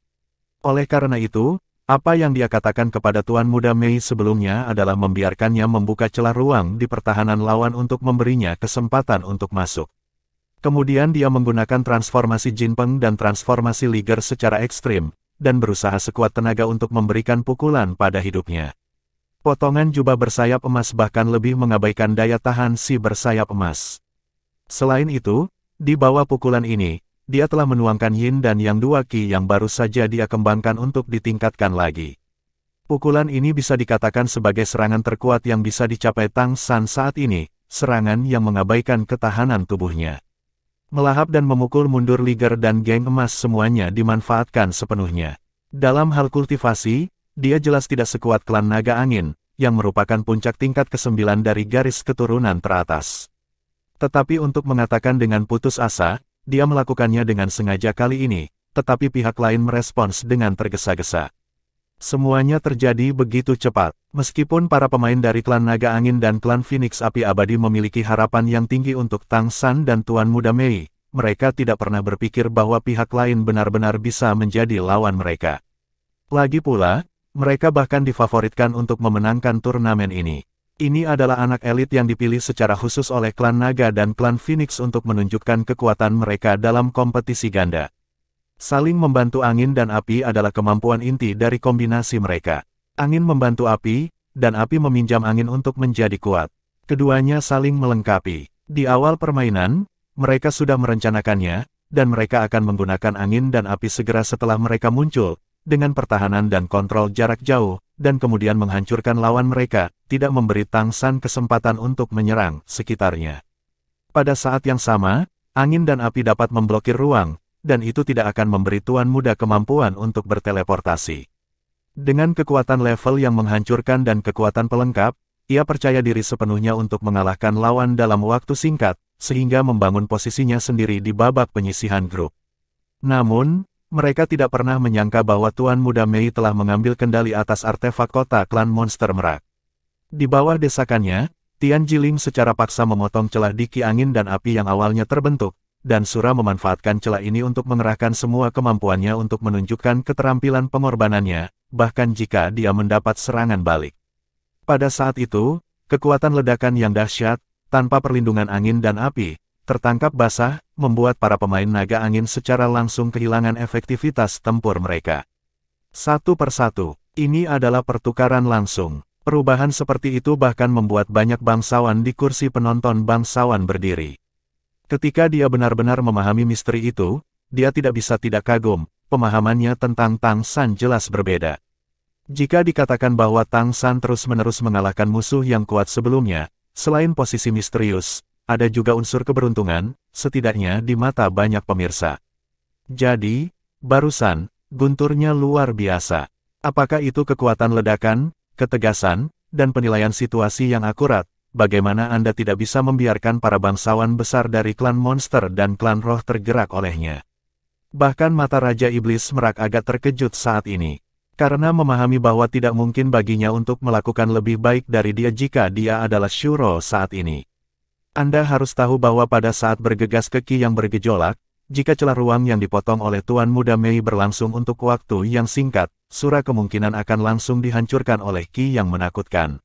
Oleh karena itu, apa yang dia katakan kepada Tuan Muda Mei sebelumnya adalah membiarkannya membuka celah ruang di pertahanan lawan untuk memberinya kesempatan untuk masuk. Kemudian dia menggunakan transformasi Jinpeng dan transformasi Liger secara ekstrim, dan berusaha sekuat tenaga untuk memberikan pukulan pada hidupnya. Potongan jubah bersayap emas bahkan lebih mengabaikan daya tahan si bersayap emas. Selain itu, di bawah pukulan ini, dia telah menuangkan yin dan yang dua ki yang baru saja dia kembangkan untuk ditingkatkan lagi. Pukulan ini bisa dikatakan sebagai serangan terkuat yang bisa dicapai Tang San saat ini, serangan yang mengabaikan ketahanan tubuhnya. Melahap dan memukul mundur Liger dan geng emas semuanya dimanfaatkan sepenuhnya. Dalam hal kultivasi, dia jelas tidak sekuat klan naga angin, yang merupakan puncak tingkat ke-9 dari garis keturunan teratas. Tetapi untuk mengatakan dengan putus asa, dia melakukannya dengan sengaja kali ini, tetapi pihak lain merespons dengan tergesa-gesa. Semuanya terjadi begitu cepat. Meskipun para pemain dari klan Naga Angin dan klan Phoenix Api Abadi memiliki harapan yang tinggi untuk Tang San dan Tuan Muda Mei, mereka tidak pernah berpikir bahwa pihak lain benar-benar bisa menjadi lawan mereka. Lagi pula, mereka bahkan difavoritkan untuk memenangkan turnamen ini. Ini adalah anak elit yang dipilih secara khusus oleh klan naga dan klan Phoenix untuk menunjukkan kekuatan mereka dalam kompetisi ganda. Saling membantu angin dan api adalah kemampuan inti dari kombinasi mereka. Angin membantu api, dan api meminjam angin untuk menjadi kuat. Keduanya saling melengkapi. Di awal permainan, mereka sudah merencanakannya, dan mereka akan menggunakan angin dan api segera setelah mereka muncul, dengan pertahanan dan kontrol jarak jauh, dan kemudian menghancurkan lawan mereka, tidak memberi Tang San kesempatan untuk menyerang sekitarnya. Pada saat yang sama, angin dan api dapat memblokir ruang, dan itu tidak akan memberi Tuan Muda kemampuan untuk berteleportasi. Dengan kekuatan level yang menghancurkan dan kekuatan pelengkap, ia percaya diri sepenuhnya untuk mengalahkan lawan dalam waktu singkat, sehingga membangun posisinya sendiri di babak penyisihan grup. Namun, mereka tidak pernah menyangka bahwa Tuan Muda Mei telah mengambil kendali atas artefak kota klan monster merak. Di bawah desakannya, Tian Jiling secara paksa memotong celah di ki angin dan api yang awalnya terbentuk, dan Sura memanfaatkan celah ini untuk mengerahkan semua kemampuannya untuk menunjukkan keterampilan pengorbanannya, bahkan jika dia mendapat serangan balik. Pada saat itu, kekuatan ledakan yang dahsyat, tanpa perlindungan angin dan api, tertangkap basah, membuat para pemain naga angin secara langsung kehilangan efektivitas tempur mereka. Satu persatu, ini adalah pertukaran langsung. Perubahan seperti itu bahkan membuat banyak bangsawan di kursi penonton bangsawan berdiri. Ketika dia benar-benar memahami misteri itu, dia tidak bisa tidak kagum, pemahamannya tentang Tang San jelas berbeda. Jika dikatakan bahwa Tang San terus-menerus mengalahkan musuh yang kuat sebelumnya, selain posisi misterius, ada juga unsur keberuntungan, setidaknya di mata banyak pemirsa. Jadi, barusan, gunturnya luar biasa. Apakah itu kekuatan ledakan, ketegasan, dan penilaian situasi yang akurat? Bagaimana Anda tidak bisa membiarkan para bangsawan besar dari klan monster dan klan roh tergerak olehnya? Bahkan mata Raja Iblis Merak agak terkejut saat ini. Karena memahami bahwa tidak mungkin baginya untuk melakukan lebih baik dari dia jika dia adalah Shuro saat ini. Anda harus tahu bahwa pada saat bergegas ke ki yang bergejolak, jika celah ruang yang dipotong oleh Tuan Muda Mei berlangsung untuk waktu yang singkat, Sura kemungkinan akan langsung dihancurkan oleh ki yang menakutkan.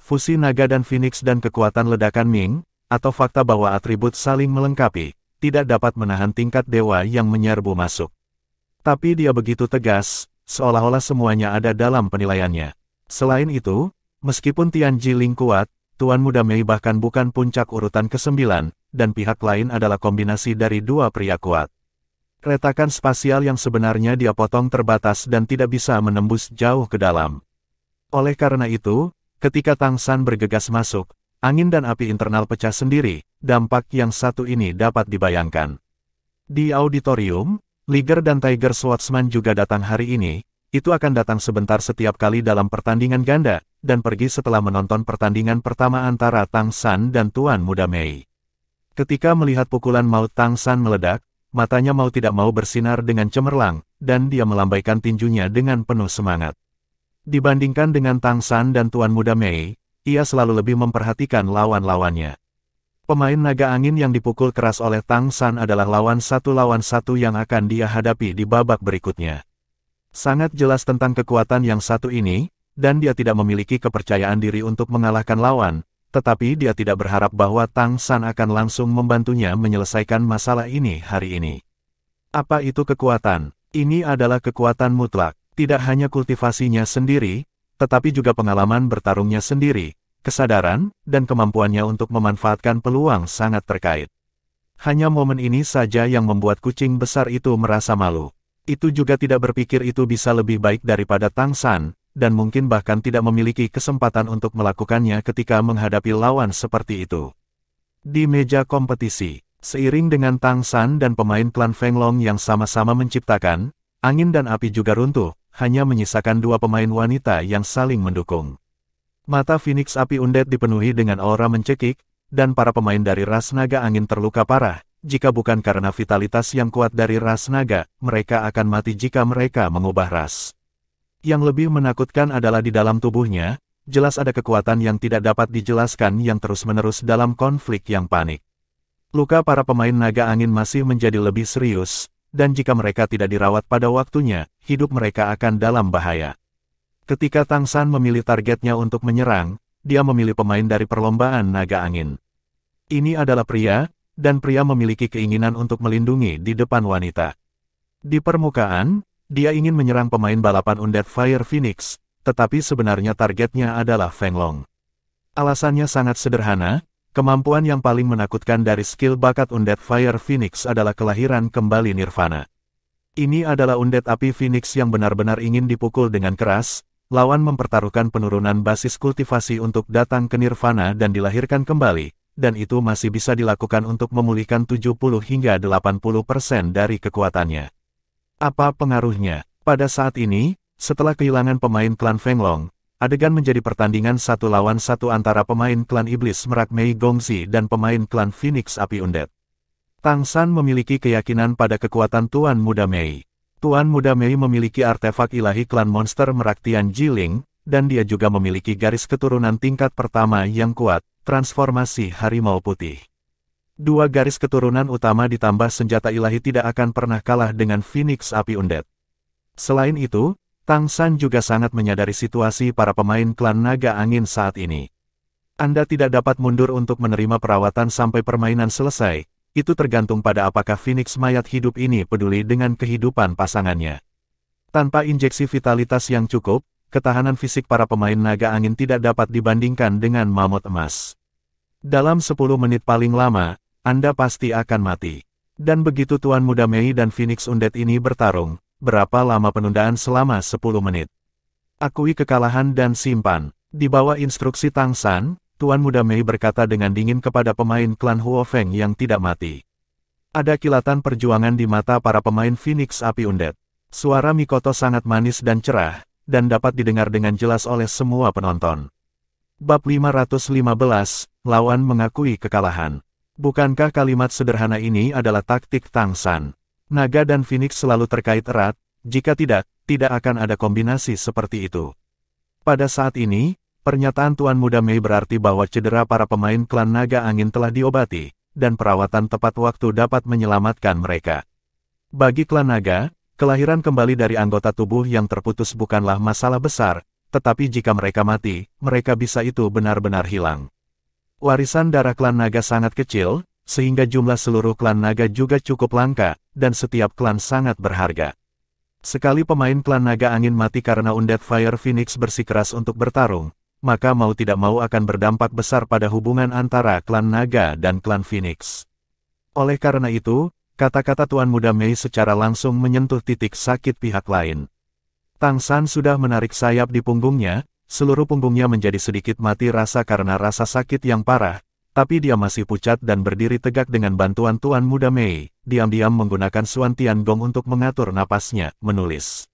Fusi naga dan Phoenix dan kekuatan ledakan Ming, atau fakta bahwa atribut saling melengkapi, tidak dapat menahan tingkat dewa yang menyerbu masuk. Tapi dia begitu tegas, seolah-olah semuanya ada dalam penilaiannya. Selain itu, meskipun Tian Jiling kuat, Tuan Muda Mei bahkan bukan puncak urutan ke-9, dan pihak lain adalah kombinasi dari dua pria kuat. Retakan spasial yang sebenarnya dia potong terbatas dan tidak bisa menembus jauh ke dalam. Oleh karena itu, ketika Tang San bergegas masuk, angin dan api internal pecah sendiri, dampak yang satu ini dapat dibayangkan. Di auditorium, Liger dan Tiger Swordsman juga datang hari ini, itu akan datang sebentar setiap kali dalam pertandingan ganda, dan pergi setelah menonton pertandingan pertama antara Tang San dan Tuan Muda Mei. Ketika melihat pukulan maut Tang San meledak, matanya mau tidak mau bersinar dengan cemerlang, dan dia melambaikan tinjunya dengan penuh semangat. Dibandingkan dengan Tang San dan Tuan Muda Mei, ia selalu lebih memperhatikan lawan-lawannya. Pemain naga angin yang dipukul keras oleh Tang San adalah lawan satu yang akan dia hadapi di babak berikutnya. Sangat jelas tentang kekuatan yang satu ini, dan dia tidak memiliki kepercayaan diri untuk mengalahkan lawan, tetapi dia tidak berharap bahwa Tang San akan langsung membantunya menyelesaikan masalah ini hari ini. Apa itu kekuatan? Ini adalah kekuatan mutlak, tidak hanya kultivasinya sendiri, tetapi juga pengalaman bertarungnya sendiri, kesadaran, dan kemampuannya untuk memanfaatkan peluang sangat terkait. Hanya momen ini saja yang membuat kucing besar itu merasa malu. Itu juga tidak berpikir itu bisa lebih baik daripada Tang San, dan mungkin bahkan tidak memiliki kesempatan untuk melakukannya ketika menghadapi lawan seperti itu. Di meja kompetisi, seiring dengan Tang San dan pemain klan Feng Long yang sama-sama menciptakan, angin dan api juga runtuh, hanya menyisakan dua pemain wanita yang saling mendukung. Mata Phoenix api undead dipenuhi dengan aura mencekik, dan para pemain dari ras naga angin terluka parah. Jika bukan karena vitalitas yang kuat dari ras naga, mereka akan mati jika mereka mengubah ras. Yang lebih menakutkan adalah di dalam tubuhnya, jelas ada kekuatan yang tidak dapat dijelaskan yang terus-menerus dalam konflik yang panik. Luka para pemain naga angin masih menjadi lebih serius, dan jika mereka tidak dirawat pada waktunya, hidup mereka akan dalam bahaya. Ketika Tang San memilih targetnya untuk menyerang, dia memilih pemain dari perlombaan naga angin. Ini adalah pria, dan pria memiliki keinginan untuk melindungi di depan wanita. Di permukaan, dia ingin menyerang pemain balapan Undead Fire Phoenix, tetapi sebenarnya targetnya adalah Feng Long. Alasannya sangat sederhana, kemampuan yang paling menakutkan dari skill bakat Undead Fire Phoenix adalah kelahiran kembali Nirvana. Ini adalah Undead Api Phoenix yang benar-benar ingin dipukul dengan keras, lawan mempertaruhkan penurunan basis kultivasi untuk datang ke Nirvana dan dilahirkan kembali, dan itu masih bisa dilakukan untuk memulihkan 70 hingga 80% dari kekuatannya. Apa pengaruhnya? Pada saat ini, setelah kehilangan pemain klan Feng Long, adegan menjadi pertandingan 1 lawan 1 antara pemain klan Iblis Merak Mei Gongzi dan pemain klan Phoenix Api Undead. Tang San memiliki keyakinan pada kekuatan Tuan Muda Mei. Tuan Muda Mei memiliki artefak ilahi klan monster Merak Tian Jiling, dan dia juga memiliki garis keturunan tingkat pertama yang kuat, transformasi harimau putih. 2 garis keturunan utama ditambah senjata ilahi tidak akan pernah kalah dengan Phoenix Api Undead. Selain itu, Tang San juga sangat menyadari situasi para pemain klan naga angin saat ini. Anda tidak dapat mundur untuk menerima perawatan sampai permainan selesai, itu tergantung pada apakah Phoenix mayat hidup ini peduli dengan kehidupan pasangannya. Tanpa injeksi vitalitas yang cukup, ketahanan fisik para pemain naga angin tidak dapat dibandingkan dengan mamut emas. Dalam 10 menit paling lama, Anda pasti akan mati. Dan begitu Tuan Muda Mei dan Phoenix Undead ini bertarung, berapa lama penundaan selama 10 menit? Akui kekalahan dan simpan. Di bawah instruksi Tang San, Tuan Muda Mei berkata dengan dingin kepada pemain klan Huo Feng yang tidak mati. Ada kilatan perjuangan di mata para pemain Phoenix Api Undead. Suara Mikoto sangat manis dan cerah, dan dapat didengar dengan jelas oleh semua penonton. Bab 515, lawan mengakui kekalahan. Bukankah kalimat sederhana ini adalah taktik Tang San? Naga dan Phoenix selalu terkait erat, jika tidak akan ada kombinasi seperti itu. Pada saat ini, pernyataan Tuan Muda Mei berarti bahwa cedera para pemain klan naga angin telah diobati, dan perawatan tepat waktu dapat menyelamatkan mereka. Bagi klan naga, kelahiran kembali dari anggota tubuh yang terputus bukanlah masalah besar, tetapi jika mereka mati, mereka bisa itu benar-benar hilang. Warisan darah klan naga sangat kecil, sehingga jumlah seluruh klan naga juga cukup langka, dan setiap klan sangat berharga. Sekali pemain klan naga angin mati karena Undead Fire Phoenix bersikeras untuk bertarung, maka mau tidak mau akan berdampak besar pada hubungan antara klan naga dan klan Phoenix. Oleh karena itu, kata-kata Tuan Muda Mei secara langsung menyentuh titik sakit pihak lain. Tang San sudah menarik sayap di punggungnya, seluruh punggungnya menjadi sedikit mati rasa karena rasa sakit yang parah, tapi dia masih pucat dan berdiri tegak dengan bantuan Tuan Muda Mei, diam-diam menggunakan Suan Tiangong untuk mengatur napasnya, menulis.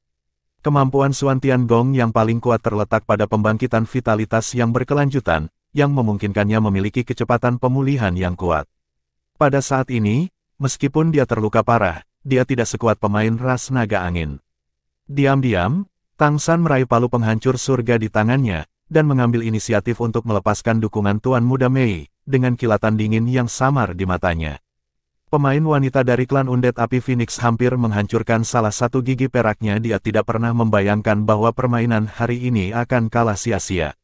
Kemampuan Suan Tiangong yang paling kuat terletak pada pembangkitan vitalitas yang berkelanjutan, yang memungkinkannya memiliki kecepatan pemulihan yang kuat. Pada saat ini, meskipun dia terluka parah, dia tidak sekuat pemain ras naga angin. Diam-diam, Tang San meraih palu penghancur surga di tangannya, dan mengambil inisiatif untuk melepaskan dukungan Tuan Muda Mei, dengan kilatan dingin yang samar di matanya. Pemain wanita dari klan Undead Api Phoenix hampir menghancurkan salah satu gigi peraknya. Dia tidak pernah membayangkan bahwa permainan hari ini akan kalah sia-sia.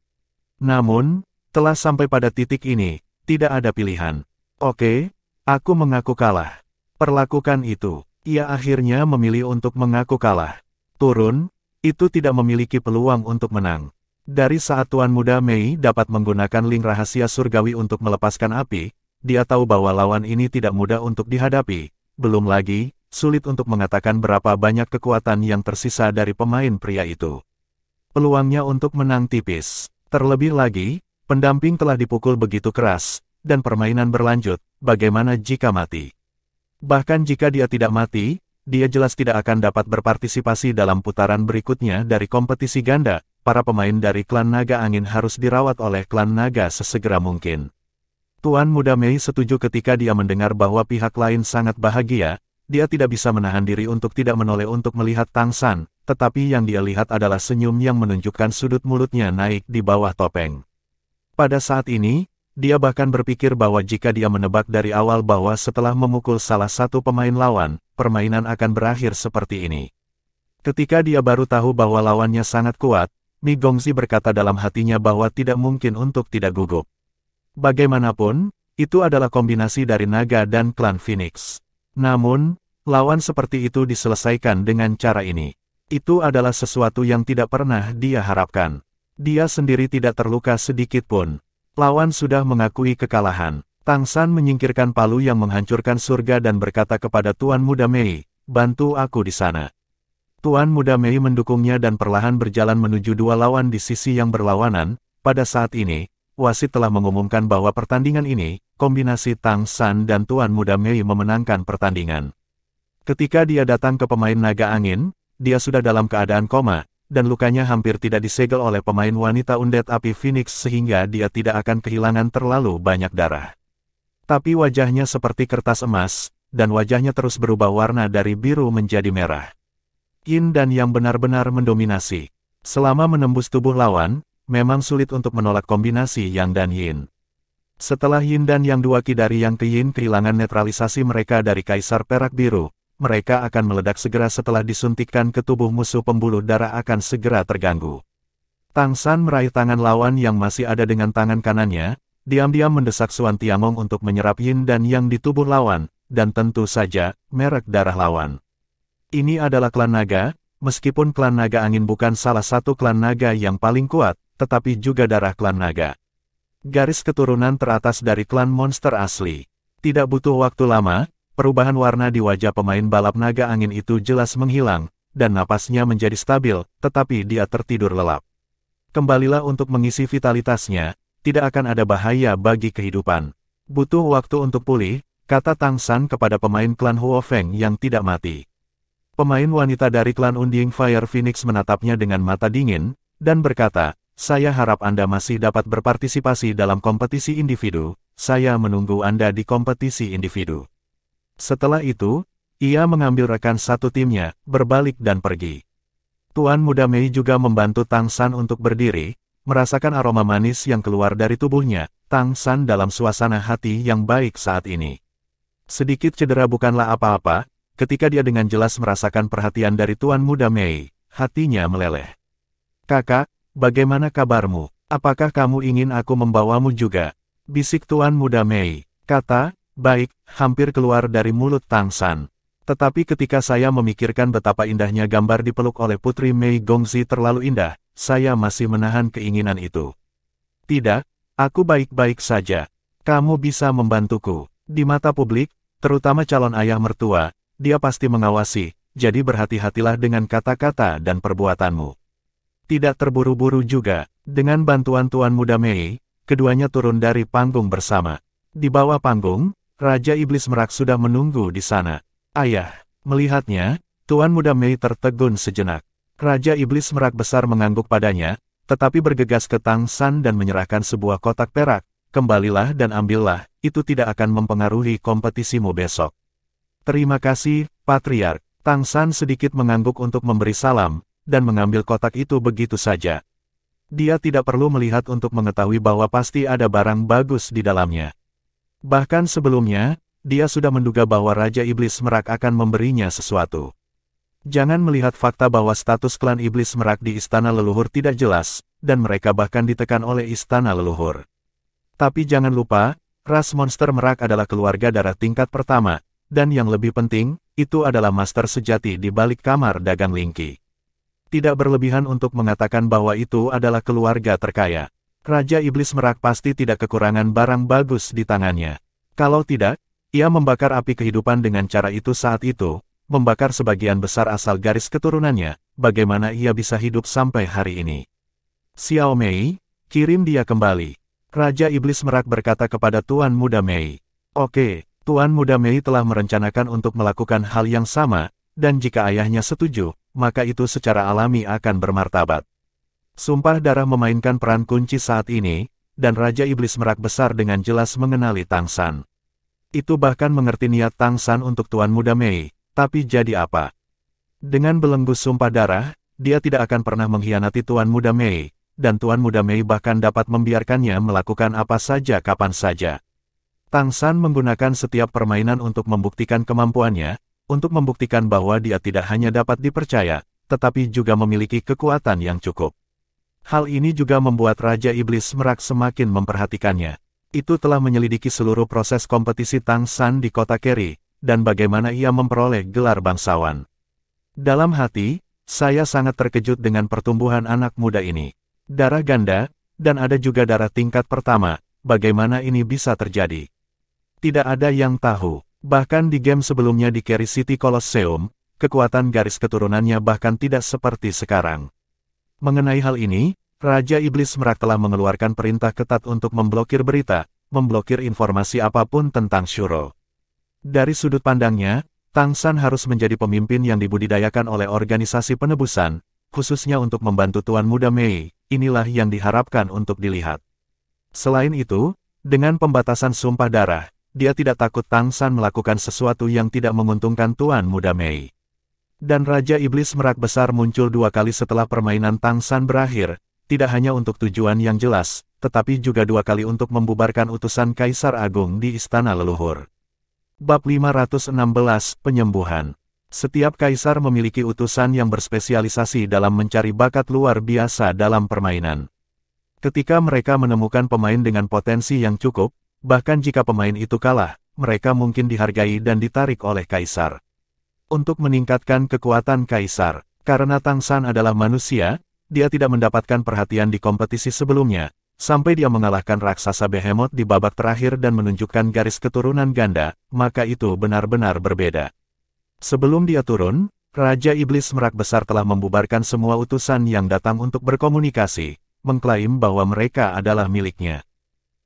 Namun, telah sampai pada titik ini, tidak ada pilihan. Oke, aku mengaku kalah. Perlakukan itu. Ia akhirnya memilih untuk mengaku kalah. Turun, itu tidak memiliki peluang untuk menang. Dari saat Tuan Muda Mei dapat menggunakan link rahasia surgawi untuk melepaskan api, dia tahu bahwa lawan ini tidak mudah untuk dihadapi, belum lagi, sulit untuk mengatakan berapa banyak kekuatan yang tersisa dari pemain pria itu. Peluangnya untuk menang tipis. Terlebih lagi, pendamping telah dipukul begitu keras, dan permainan berlanjut, bagaimana jika mati? Bahkan jika dia tidak mati, dia jelas tidak akan dapat berpartisipasi dalam putaran berikutnya dari kompetisi ganda. Para pemain dari klan naga angin harus dirawat oleh klan naga sesegera mungkin. Tuan Muda Mei setuju ketika dia mendengar bahwa pihak lain sangat bahagia, dia tidak bisa menahan diri untuk tidak menoleh untuk melihat Tang San, tetapi yang dia lihat adalah senyum yang menunjukkan sudut mulutnya naik di bawah topeng. Pada saat ini, dia bahkan berpikir bahwa jika dia menebak dari awal bahwa setelah memukul salah satu pemain lawan, permainan akan berakhir seperti ini. Ketika dia baru tahu bahwa lawannya sangat kuat, Mi Gongzi berkata dalam hatinya bahwa tidak mungkin untuk tidak gugup. Bagaimanapun, itu adalah kombinasi dari naga dan klan Phoenix. Namun, lawan seperti itu diselesaikan dengan cara ini. Itu adalah sesuatu yang tidak pernah dia harapkan. Dia sendiri tidak terluka sedikit pun. Lawan sudah mengakui kekalahan. Tang San menyingkirkan palu yang menghancurkan surga dan berkata kepada Tuan Muda Mei, "Bantu aku di sana." Tuan Muda Mei mendukungnya dan perlahan berjalan menuju dua lawan di sisi yang berlawanan. Pada saat ini, wasit telah mengumumkan bahwa pertandingan ini, kombinasi Tang San dan Tuan Muda Mei memenangkan pertandingan. Ketika dia datang ke pemain naga angin, dia sudah dalam keadaan koma, dan lukanya hampir tidak disegel oleh pemain wanita undead api Phoenix sehingga dia tidak akan kehilangan terlalu banyak darah. Tapi wajahnya seperti kertas emas, dan wajahnya terus berubah warna dari biru menjadi merah. Yin dan Yang benar-benar mendominasi. Selama menembus tubuh lawan, memang sulit untuk menolak kombinasi Yang dan Yin. Setelah Yin dan Yang dua ki dari Yang ke Yin kehilangan netralisasi mereka dari Kaisar Perak Biru, mereka akan meledak segera setelah disuntikkan ke tubuh musuh pembuluh darah akan segera terganggu. Tang San meraih tangan lawan yang masih ada dengan tangan kanannya, diam-diam mendesak Xuan Tiangong untuk menyerap Yin dan Yang di tubuh lawan, dan tentu saja, merek darah lawan. Ini adalah klan naga, meskipun klan naga angin bukan salah satu klan naga yang paling kuat, tetapi juga darah klan naga. Garis keturunan teratas dari klan monster asli. Tidak butuh waktu lama, perubahan warna di wajah pemain balap naga angin itu jelas menghilang, dan napasnya menjadi stabil, tetapi dia tertidur lelap. Kembalilah untuk mengisi vitalitasnya, tidak akan ada bahaya bagi kehidupan. Butuh waktu untuk pulih, kata Tang San kepada pemain klan Huo Feng yang tidak mati. Pemain wanita dari klan Unding Fire Phoenix menatapnya dengan mata dingin, dan berkata, "Saya harap Anda masih dapat berpartisipasi dalam kompetisi individu, saya menunggu Anda di kompetisi individu." Setelah itu, ia mengambil rekan satu timnya, berbalik dan pergi. Tuan Muda Mei juga membantu Tang San untuk berdiri, merasakan aroma manis yang keluar dari tubuhnya. Tang San dalam suasana hati yang baik saat ini. Sedikit cedera bukanlah apa-apa. Ketika dia dengan jelas merasakan perhatian dari Tuan Muda Mei, hatinya meleleh. "Kakak, bagaimana kabarmu? Apakah kamu ingin aku membawamu juga?" bisik Tuan Muda Mei. Kata, "Baik," hampir keluar dari mulut Tang San. Tetapi ketika saya memikirkan betapa indahnya gambar dipeluk oleh Putri Mei Gongzi terlalu indah, saya masih menahan keinginan itu. "Tidak, aku baik-baik saja. Kamu bisa membantuku." Di mata publik, terutama calon ayah mertua, dia pasti mengawasi, jadi berhati-hatilah dengan kata-kata dan perbuatanmu. Tidak terburu-buru juga. Dengan bantuan Tuan Muda Mei, keduanya turun dari panggung bersama. Di bawah panggung, Raja Iblis Merak sudah menunggu di sana. "Ayah." Melihatnya, Tuan Muda Mei tertegun sejenak. Raja Iblis Merak besar mengangguk padanya, tetapi bergegas ke Tang San dan menyerahkan sebuah kotak perak. "Kembalilah dan ambillah, itu tidak akan mempengaruhi kompetisimu besok." "Terima kasih, Patriark." Tang San sedikit mengangguk untuk memberi salam, dan mengambil kotak itu begitu saja. Dia tidak perlu melihat untuk mengetahui bahwa pasti ada barang bagus di dalamnya. Bahkan sebelumnya, dia sudah menduga bahwa Raja Iblis Merak akan memberinya sesuatu. Jangan melihat fakta bahwa status klan Iblis Merak di Istana Leluhur tidak jelas, dan mereka bahkan ditekan oleh Istana Leluhur. Tapi jangan lupa, ras monster Merak adalah keluarga darah tingkat pertama, dan yang lebih penting, itu adalah master sejati di balik kamar dagang Lingki. Tidak berlebihan untuk mengatakan bahwa itu adalah keluarga terkaya. Raja Iblis Merak pasti tidak kekurangan barang bagus di tangannya. Kalau tidak, ia membakar api kehidupan dengan cara itu saat itu, membakar sebagian besar asal garis keturunannya, bagaimana ia bisa hidup sampai hari ini. "Xiao Mei, kirim dia kembali." Raja Iblis Merak berkata kepada Tuan Muda Mei. "Oke." Tuan Muda Mei telah merencanakan untuk melakukan hal yang sama, dan jika ayahnya setuju, maka itu secara alami akan bermartabat. Sumpah darah memainkan peran kunci saat ini, dan Raja Iblis Merak besar dengan jelas mengenali Tang San. Itu bahkan mengerti niat Tang San untuk Tuan Muda Mei, tapi jadi apa? Dengan belenggu sumpah darah, dia tidak akan pernah mengkhianati Tuan Muda Mei, dan Tuan Muda Mei bahkan dapat membiarkannya melakukan apa saja kapan saja. Tang San menggunakan setiap permainan untuk membuktikan kemampuannya, untuk membuktikan bahwa dia tidak hanya dapat dipercaya, tetapi juga memiliki kekuatan yang cukup. Hal ini juga membuat Raja Iblis Merak semakin memperhatikannya. Itu telah menyelidiki seluruh proses kompetisi Tang San di kota Keri, dan bagaimana ia memperoleh gelar bangsawan. Dalam hati, saya sangat terkejut dengan pertumbuhan anak muda ini. Darah ganda, dan ada juga darah tingkat pertama, bagaimana ini bisa terjadi? Tidak ada yang tahu. Bahkan di game sebelumnya di Keri City Colosseum, kekuatan garis keturunannya bahkan tidak seperti sekarang. Mengenai hal ini, Raja Iblis Merak telah mengeluarkan perintah ketat untuk memblokir berita, memblokir informasi apapun tentang Shuro. Dari sudut pandangnya, Tang San harus menjadi pemimpin yang dibudidayakan oleh organisasi penebusan, khususnya untuk membantu Tuan Muda Mei, inilah yang diharapkan untuk dilihat. Selain itu, dengan pembatasan sumpah darah, dia tidak takut Tang San melakukan sesuatu yang tidak menguntungkan Tuan Muda Mei. Dan Raja Iblis Merak Besar muncul 2 kali setelah permainan Tang San berakhir, tidak hanya untuk tujuan yang jelas, tetapi juga 2 kali untuk membubarkan utusan Kaisar Agung di Istana Leluhur. Bab 516 Penyembuhan. Setiap kaisar memiliki utusan yang berspesialisasi dalam mencari bakat luar biasa dalam permainan. Ketika mereka menemukan pemain dengan potensi yang cukup, bahkan jika pemain itu kalah, mereka mungkin dihargai dan ditarik oleh kaisar. Untuk meningkatkan kekuatan kaisar, karena Tang San adalah manusia, dia tidak mendapatkan perhatian di kompetisi sebelumnya, sampai dia mengalahkan raksasa Behemoth di babak terakhir dan menunjukkan garis keturunan ganda, maka itu benar-benar berbeda. Sebelum dia turun, Raja Iblis Merak Besar telah membubarkan semua utusan yang datang untuk berkomunikasi, mengklaim bahwa mereka adalah miliknya.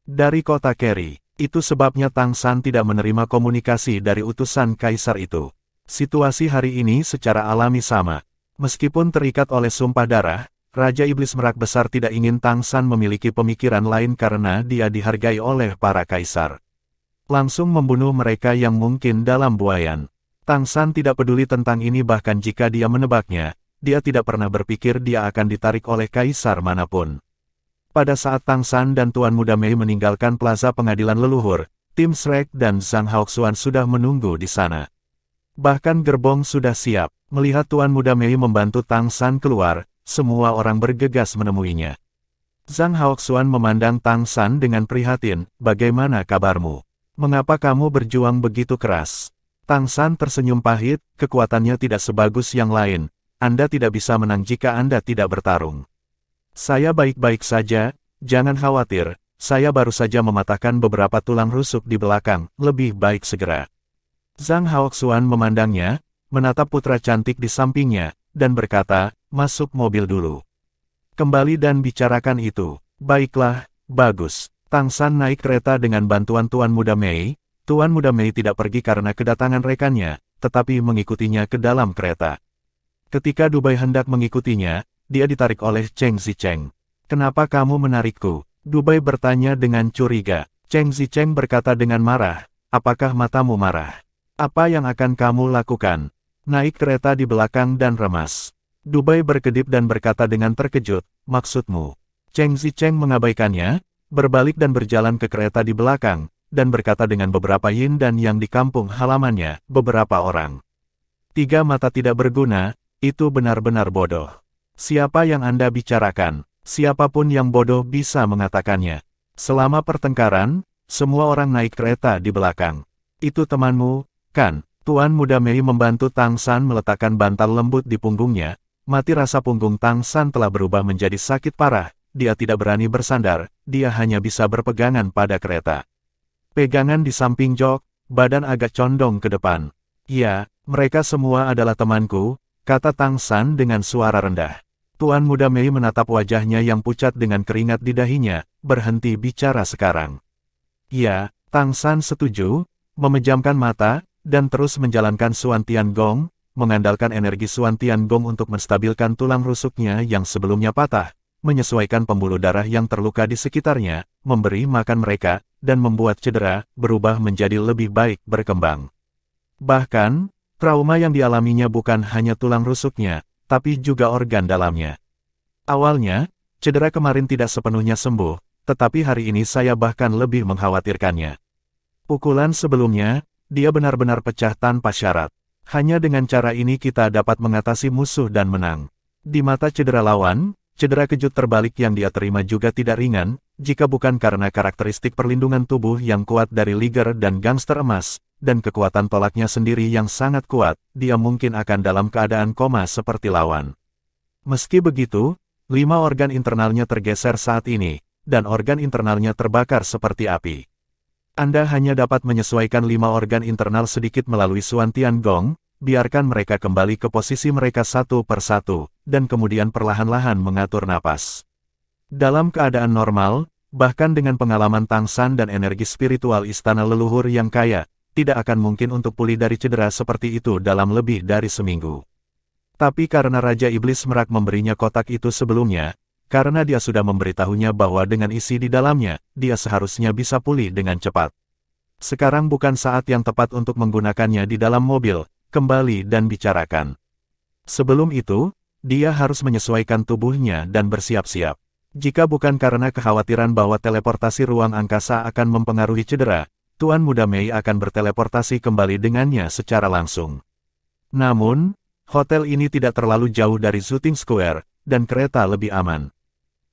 Dari kota Keri, itu sebabnya Tang San tidak menerima komunikasi dari utusan kaisar itu. Situasi hari ini secara alami sama. Meskipun terikat oleh sumpah darah, Raja Iblis Merak Besar tidak ingin Tang San memiliki pemikiran lain karena dia dihargai oleh para kaisar. Langsung membunuh mereka yang mungkin dalam buayan. Tang San tidak peduli tentang ini bahkan jika dia menebaknya, dia tidak pernah berpikir dia akan ditarik oleh kaisar manapun. Pada saat Tang San dan Tuan Muda Mei meninggalkan plaza pengadilan leluhur, tim Shrek dan Zhang Haoxuan sudah menunggu di sana. Bahkan gerbong sudah siap. Melihat Tuan Muda Mei membantu Tang San keluar, semua orang bergegas menemuinya. Zhang Haoxuan memandang Tang San dengan prihatin, "Bagaimana kabarmu? Mengapa kamu berjuang begitu keras?" Tang San tersenyum pahit, "Kekuatannya tidak sebagus yang lain. Anda tidak bisa menang jika Anda tidak bertarung." "Saya baik-baik saja, jangan khawatir, saya baru saja mematahkan beberapa tulang rusuk di belakang, lebih baik segera." Zhang Haoxuan memandangnya, menatap putra cantik di sampingnya, dan berkata, "Masuk mobil dulu. Kembali dan bicarakan itu." "Baiklah, bagus." Tang San naik kereta dengan bantuan Tuan Muda Mei. Tuan Muda Mei tidak pergi karena kedatangan rekannya, tetapi mengikutinya ke dalam kereta. Ketika Dubai hendak mengikutinya, dia ditarik oleh Cheng Zicheng. "Kenapa kamu menarikku?" Dubai bertanya dengan curiga. Cheng Zicheng berkata dengan marah, "Apakah matamu marah? Apa yang akan kamu lakukan?" "Naik kereta di belakang dan remas." Dubai berkedip dan berkata dengan terkejut, "Maksudmu?" Cheng Zicheng mengabaikannya, berbalik dan berjalan ke kereta di belakang, dan berkata dengan beberapa yin dan yang di kampung halamannya, "Beberapa orang. 3 mata tidak berguna, itu benar-benar bodoh. Siapa yang Anda bicarakan? Siapapun yang bodoh bisa mengatakannya." Selama pertengkaran, semua orang naik kereta di belakang. "Itu temanmu, kan?" Tuan Muda Mei membantu Tang San meletakkan bantal lembut di punggungnya. Mati rasa punggung Tang San telah berubah menjadi sakit parah. Dia tidak berani bersandar, dia hanya bisa berpegangan pada kereta. Pegangan di samping jok, badan agak condong ke depan. "Ya, mereka semua adalah temanku," kata Tang San dengan suara rendah. Tuan Muda Mei menatap wajahnya yang pucat dengan keringat di dahinya, "Berhenti bicara sekarang." "Ya," Tang San setuju, memejamkan mata, dan terus menjalankan Suan Tian Gong, mengandalkan energi Suan Tian Gong untuk menstabilkan tulang rusuknya yang sebelumnya patah, menyesuaikan pembuluh darah yang terluka di sekitarnya, memberi makan mereka, dan membuat cedera berubah menjadi lebih baik berkembang. Bahkan, trauma yang dialaminya bukan hanya tulang rusuknya, tapi juga organ dalamnya. Awalnya, cedera kemarin tidak sepenuhnya sembuh, tetapi hari ini saya bahkan lebih mengkhawatirkannya. Pukulan sebelumnya, dia benar-benar pecah tanpa syarat. Hanya dengan cara ini kita dapat mengatasi musuh dan menang. Di mata cedera lawan, cedera kejut terbalik yang dia terima juga tidak ringan, jika bukan karena karakteristik perlindungan tubuh yang kuat dari Liger dan gangster emas, dan kekuatan tolaknya sendiri yang sangat kuat, dia mungkin akan dalam keadaan koma seperti lawan. Meski begitu, 5 organ internalnya tergeser saat ini, dan organ internalnya terbakar seperti api. Anda hanya dapat menyesuaikan 5 organ internal sedikit melalui Suan Tiangong, biarkan mereka kembali ke posisi mereka satu per satu, dan kemudian perlahan-lahan mengatur napas. Dalam keadaan normal, bahkan dengan pengalaman Tang San dan energi spiritual istana leluhur yang kaya, tidak akan mungkin untuk pulih dari cedera seperti itu dalam lebih dari seminggu. Tapi karena Raja Iblis Merak memberinya kotak itu sebelumnya, karena dia sudah memberitahunya bahwa dengan isi di dalamnya, dia seharusnya bisa pulih dengan cepat. Sekarang bukan saat yang tepat untuk menggunakannya di dalam mobil, kembali dan bicarakan. Sebelum itu, dia harus menyesuaikan tubuhnya dan bersiap-siap. Jika bukan karena kekhawatiran bahwa teleportasi ruang angkasa akan mempengaruhi cedera, Tuan Muda Mei akan berteleportasi kembali dengannya secara langsung. Namun, hotel ini tidak terlalu jauh dari Shooting Square, dan kereta lebih aman.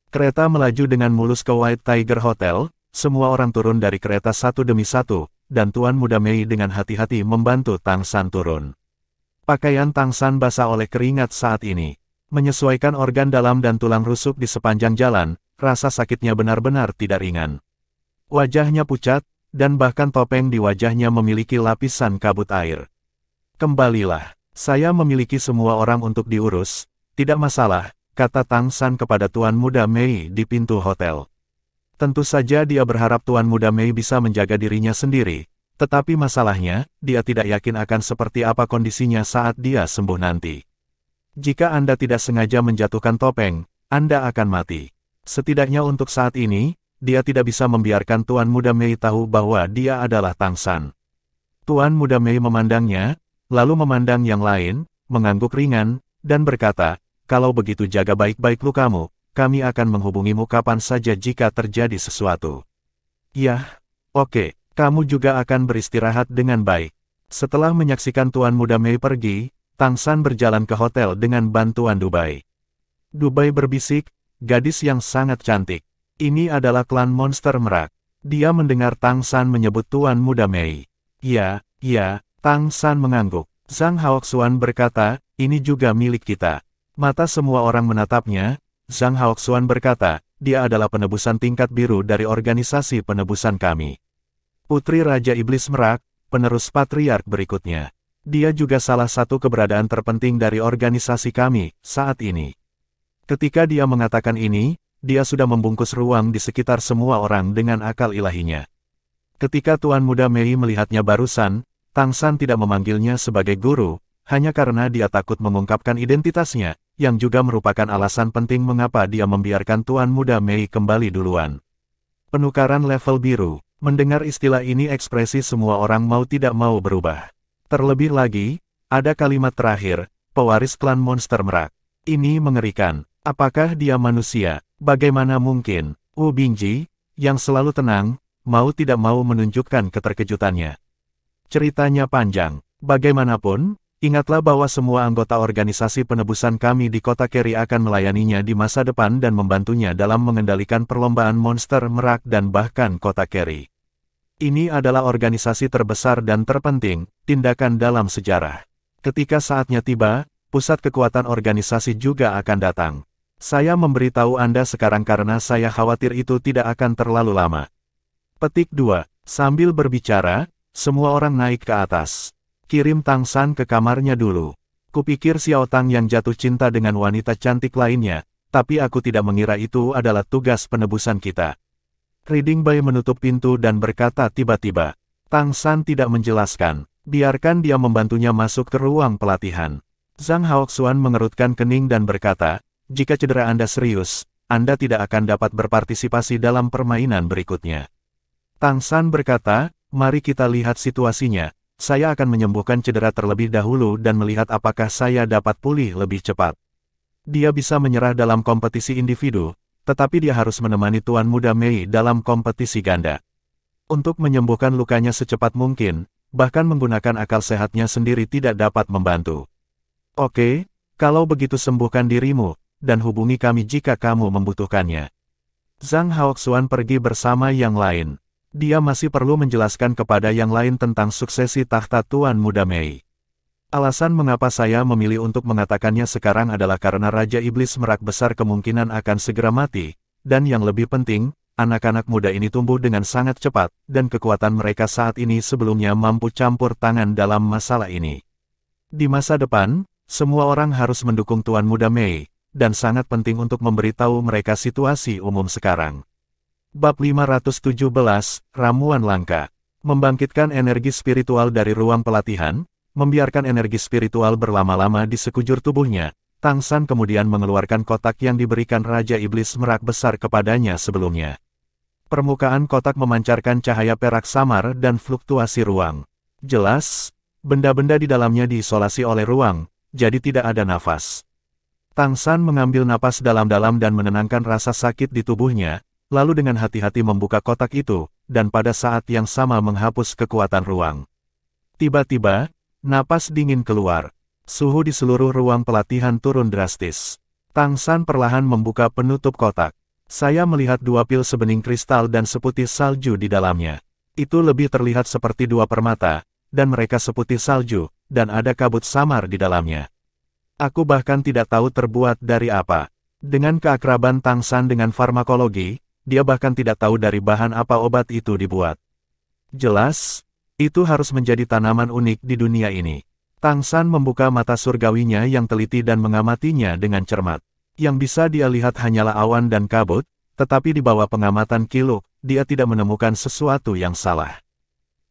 Kereta melaju dengan mulus ke White Tiger Hotel, semua orang turun dari kereta satu demi satu, dan Tuan Muda Mei dengan hati-hati membantu Tang San turun. Pakaian Tang San basah oleh keringat saat ini. Menyesuaikan organ dalam dan tulang rusuk di sepanjang jalan, rasa sakitnya benar-benar tidak ringan. Wajahnya pucat, dan bahkan topeng di wajahnya memiliki lapisan kabut air. Kembalilah. Saya memiliki semua orang untuk diurus, tidak masalah, kata Tang San kepada Tuan Muda Mei di pintu hotel. Tentu saja dia berharap Tuan Muda Mei bisa menjaga dirinya sendiri, tetapi masalahnya, dia tidak yakin akan seperti apa kondisinya saat dia sembuh nanti. Jika Anda tidak sengaja menjatuhkan topeng, Anda akan mati. Setidaknya untuk saat ini, dia tidak bisa membiarkan Tuan Muda Mei tahu bahwa dia adalah Tang San. Tuan Muda Mei memandangnya, lalu memandang yang lain, mengangguk ringan, dan berkata, kalau begitu jaga baik-baik lukamu, kami akan menghubungimu kapan saja jika terjadi sesuatu. Yah, oke, kamu juga akan beristirahat dengan baik. Setelah menyaksikan Tuan Muda Mei pergi, Tang San berjalan ke hotel dengan bantuan Dubai. Dubai berbisik, gadis yang sangat cantik. Ini adalah klan monster merak. Dia mendengar Tang San menyebut Tuan Muda Mei. Ya, Tang San mengangguk. Zhang Haoxuan berkata, ini juga milik kita. Mata semua orang menatapnya. Zhang Haoxuan berkata, dia adalah penebusan tingkat biru dari organisasi penebusan kami. Putri Raja Iblis Merak, penerus patriark berikutnya. Dia juga salah satu keberadaan terpenting dari organisasi kami, saat ini. Ketika dia mengatakan ini, dia sudah membungkus ruang di sekitar semua orang dengan akal ilahinya. Ketika Tuan Muda Mei melihatnya barusan, Tang San tidak memanggilnya sebagai guru, hanya karena dia takut mengungkapkan identitasnya, yang juga merupakan alasan penting mengapa dia membiarkan Tuan Muda Mei kembali duluan. Penukaran level biru. Mendengar istilah ini ekspresi semua orang mau tidak mau berubah. Terlebih lagi, ada kalimat terakhir, pewaris klan monster merak. Ini mengerikan. Apakah dia manusia? Bagaimana mungkin? Wu Bingji, yang selalu tenang, mau tidak mau menunjukkan keterkejutannya. Ceritanya panjang. Bagaimanapun, ingatlah bahwa semua anggota organisasi penebusan kami di kota Kerry akan melayaninya di masa depan dan membantunya dalam mengendalikan perlombaan monster merak dan bahkan kota Kerry. Ini adalah organisasi terbesar dan terpenting, tindakan dalam sejarah. Ketika saatnya tiba, pusat kekuatan organisasi juga akan datang. Saya memberitahu Anda sekarang karena saya khawatir itu tidak akan terlalu lama. Petik 2. Sambil berbicara, semua orang naik ke atas. Kirim Tang San ke kamarnya dulu. Kupikir Xiao Tang yang jatuh cinta dengan wanita cantik lainnya, tapi aku tidak mengira itu adalah tugas penebusan kita. Reading Bai menutup pintu dan berkata tiba-tiba. Tang San tidak menjelaskan. Biarkan dia membantunya masuk ke ruang pelatihan. Zhang Haoxuan mengerutkan kening dan berkata, jika cedera Anda serius, Anda tidak akan dapat berpartisipasi dalam permainan berikutnya. Tang San berkata, mari kita lihat situasinya. Saya akan menyembuhkan cedera terlebih dahulu dan melihat apakah saya dapat pulih lebih cepat. Dia bisa menyerah dalam kompetisi individu, tetapi dia harus menemani Tuan Muda Mei dalam kompetisi ganda. Untuk menyembuhkan lukanya secepat mungkin, bahkan menggunakan akal sehatnya sendiri tidak dapat membantu. Oke, kalau begitu sembuhkan dirimu, dan hubungi kami jika kamu membutuhkannya. Zhang Haoxuan pergi bersama yang lain. Dia masih perlu menjelaskan kepada yang lain tentang suksesi takhta Tuan Muda Mei. Alasan mengapa saya memilih untuk mengatakannya sekarang adalah karena Raja Iblis Merak Besar kemungkinan akan segera mati, dan yang lebih penting, anak-anak muda ini tumbuh dengan sangat cepat, dan kekuatan mereka saat ini sebelumnya mampu campur tangan dalam masalah ini. Di masa depan, semua orang harus mendukung Tuan Muda Mei, dan sangat penting untuk memberitahu mereka situasi umum sekarang. Bab 517, Ramuan Langka. Membangkitkan energi spiritual dari ruang pelatihan, membiarkan energi spiritual berlama-lama di sekujur tubuhnya. Tang San kemudian mengeluarkan kotak yang diberikan Raja Iblis Merak Besar kepadanya sebelumnya. Permukaan kotak memancarkan cahaya perak samar dan fluktuasi ruang. Jelas, benda-benda di dalamnya diisolasi oleh ruang, jadi tidak ada nafas. Tang San mengambil napas dalam-dalam dan menenangkan rasa sakit di tubuhnya, lalu dengan hati-hati membuka kotak itu, dan pada saat yang sama menghapus kekuatan ruang. Tiba-tiba, napas dingin keluar. Suhu di seluruh ruang pelatihan turun drastis. Tang San perlahan membuka penutup kotak. Saya melihat dua pil sebening kristal dan seputih salju di dalamnya. Itu lebih terlihat seperti dua permata, dan mereka seputih salju, dan ada kabut samar di dalamnya. Aku bahkan tidak tahu terbuat dari apa. Dengan keakraban Tang San dengan farmakologi, dia bahkan tidak tahu dari bahan apa obat itu dibuat. Jelas, itu harus menjadi tanaman unik di dunia ini. Tang San membuka mata surgawinya yang teliti dan mengamatinya dengan cermat. Yang bisa dia lihat hanyalah awan dan kabut, tetapi di bawah pengamatan Kiluk, dia tidak menemukan sesuatu yang salah.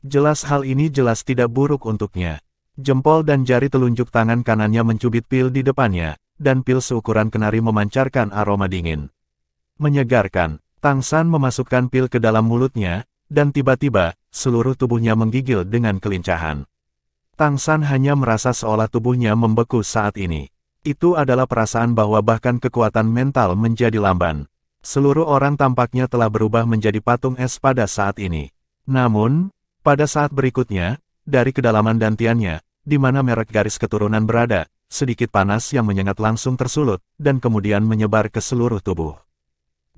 Jelas hal ini jelas tidak buruk untuknya. Jempol dan jari telunjuk tangan kanannya mencubit pil di depannya, dan pil seukuran kenari memancarkan aroma dingin. Menyegarkan, Tang San memasukkan pil ke dalam mulutnya, dan tiba-tiba, seluruh tubuhnya menggigil dengan kelincahan. Tang San hanya merasa seolah tubuhnya membeku saat ini. Itu adalah perasaan bahwa bahkan kekuatan mental menjadi lamban. Seluruh orang tampaknya telah berubah menjadi patung es pada saat ini. Namun, pada saat berikutnya, dari kedalaman dantiannya, di mana merek garis keturunan berada, sedikit panas yang menyengat langsung tersulut, dan kemudian menyebar ke seluruh tubuh.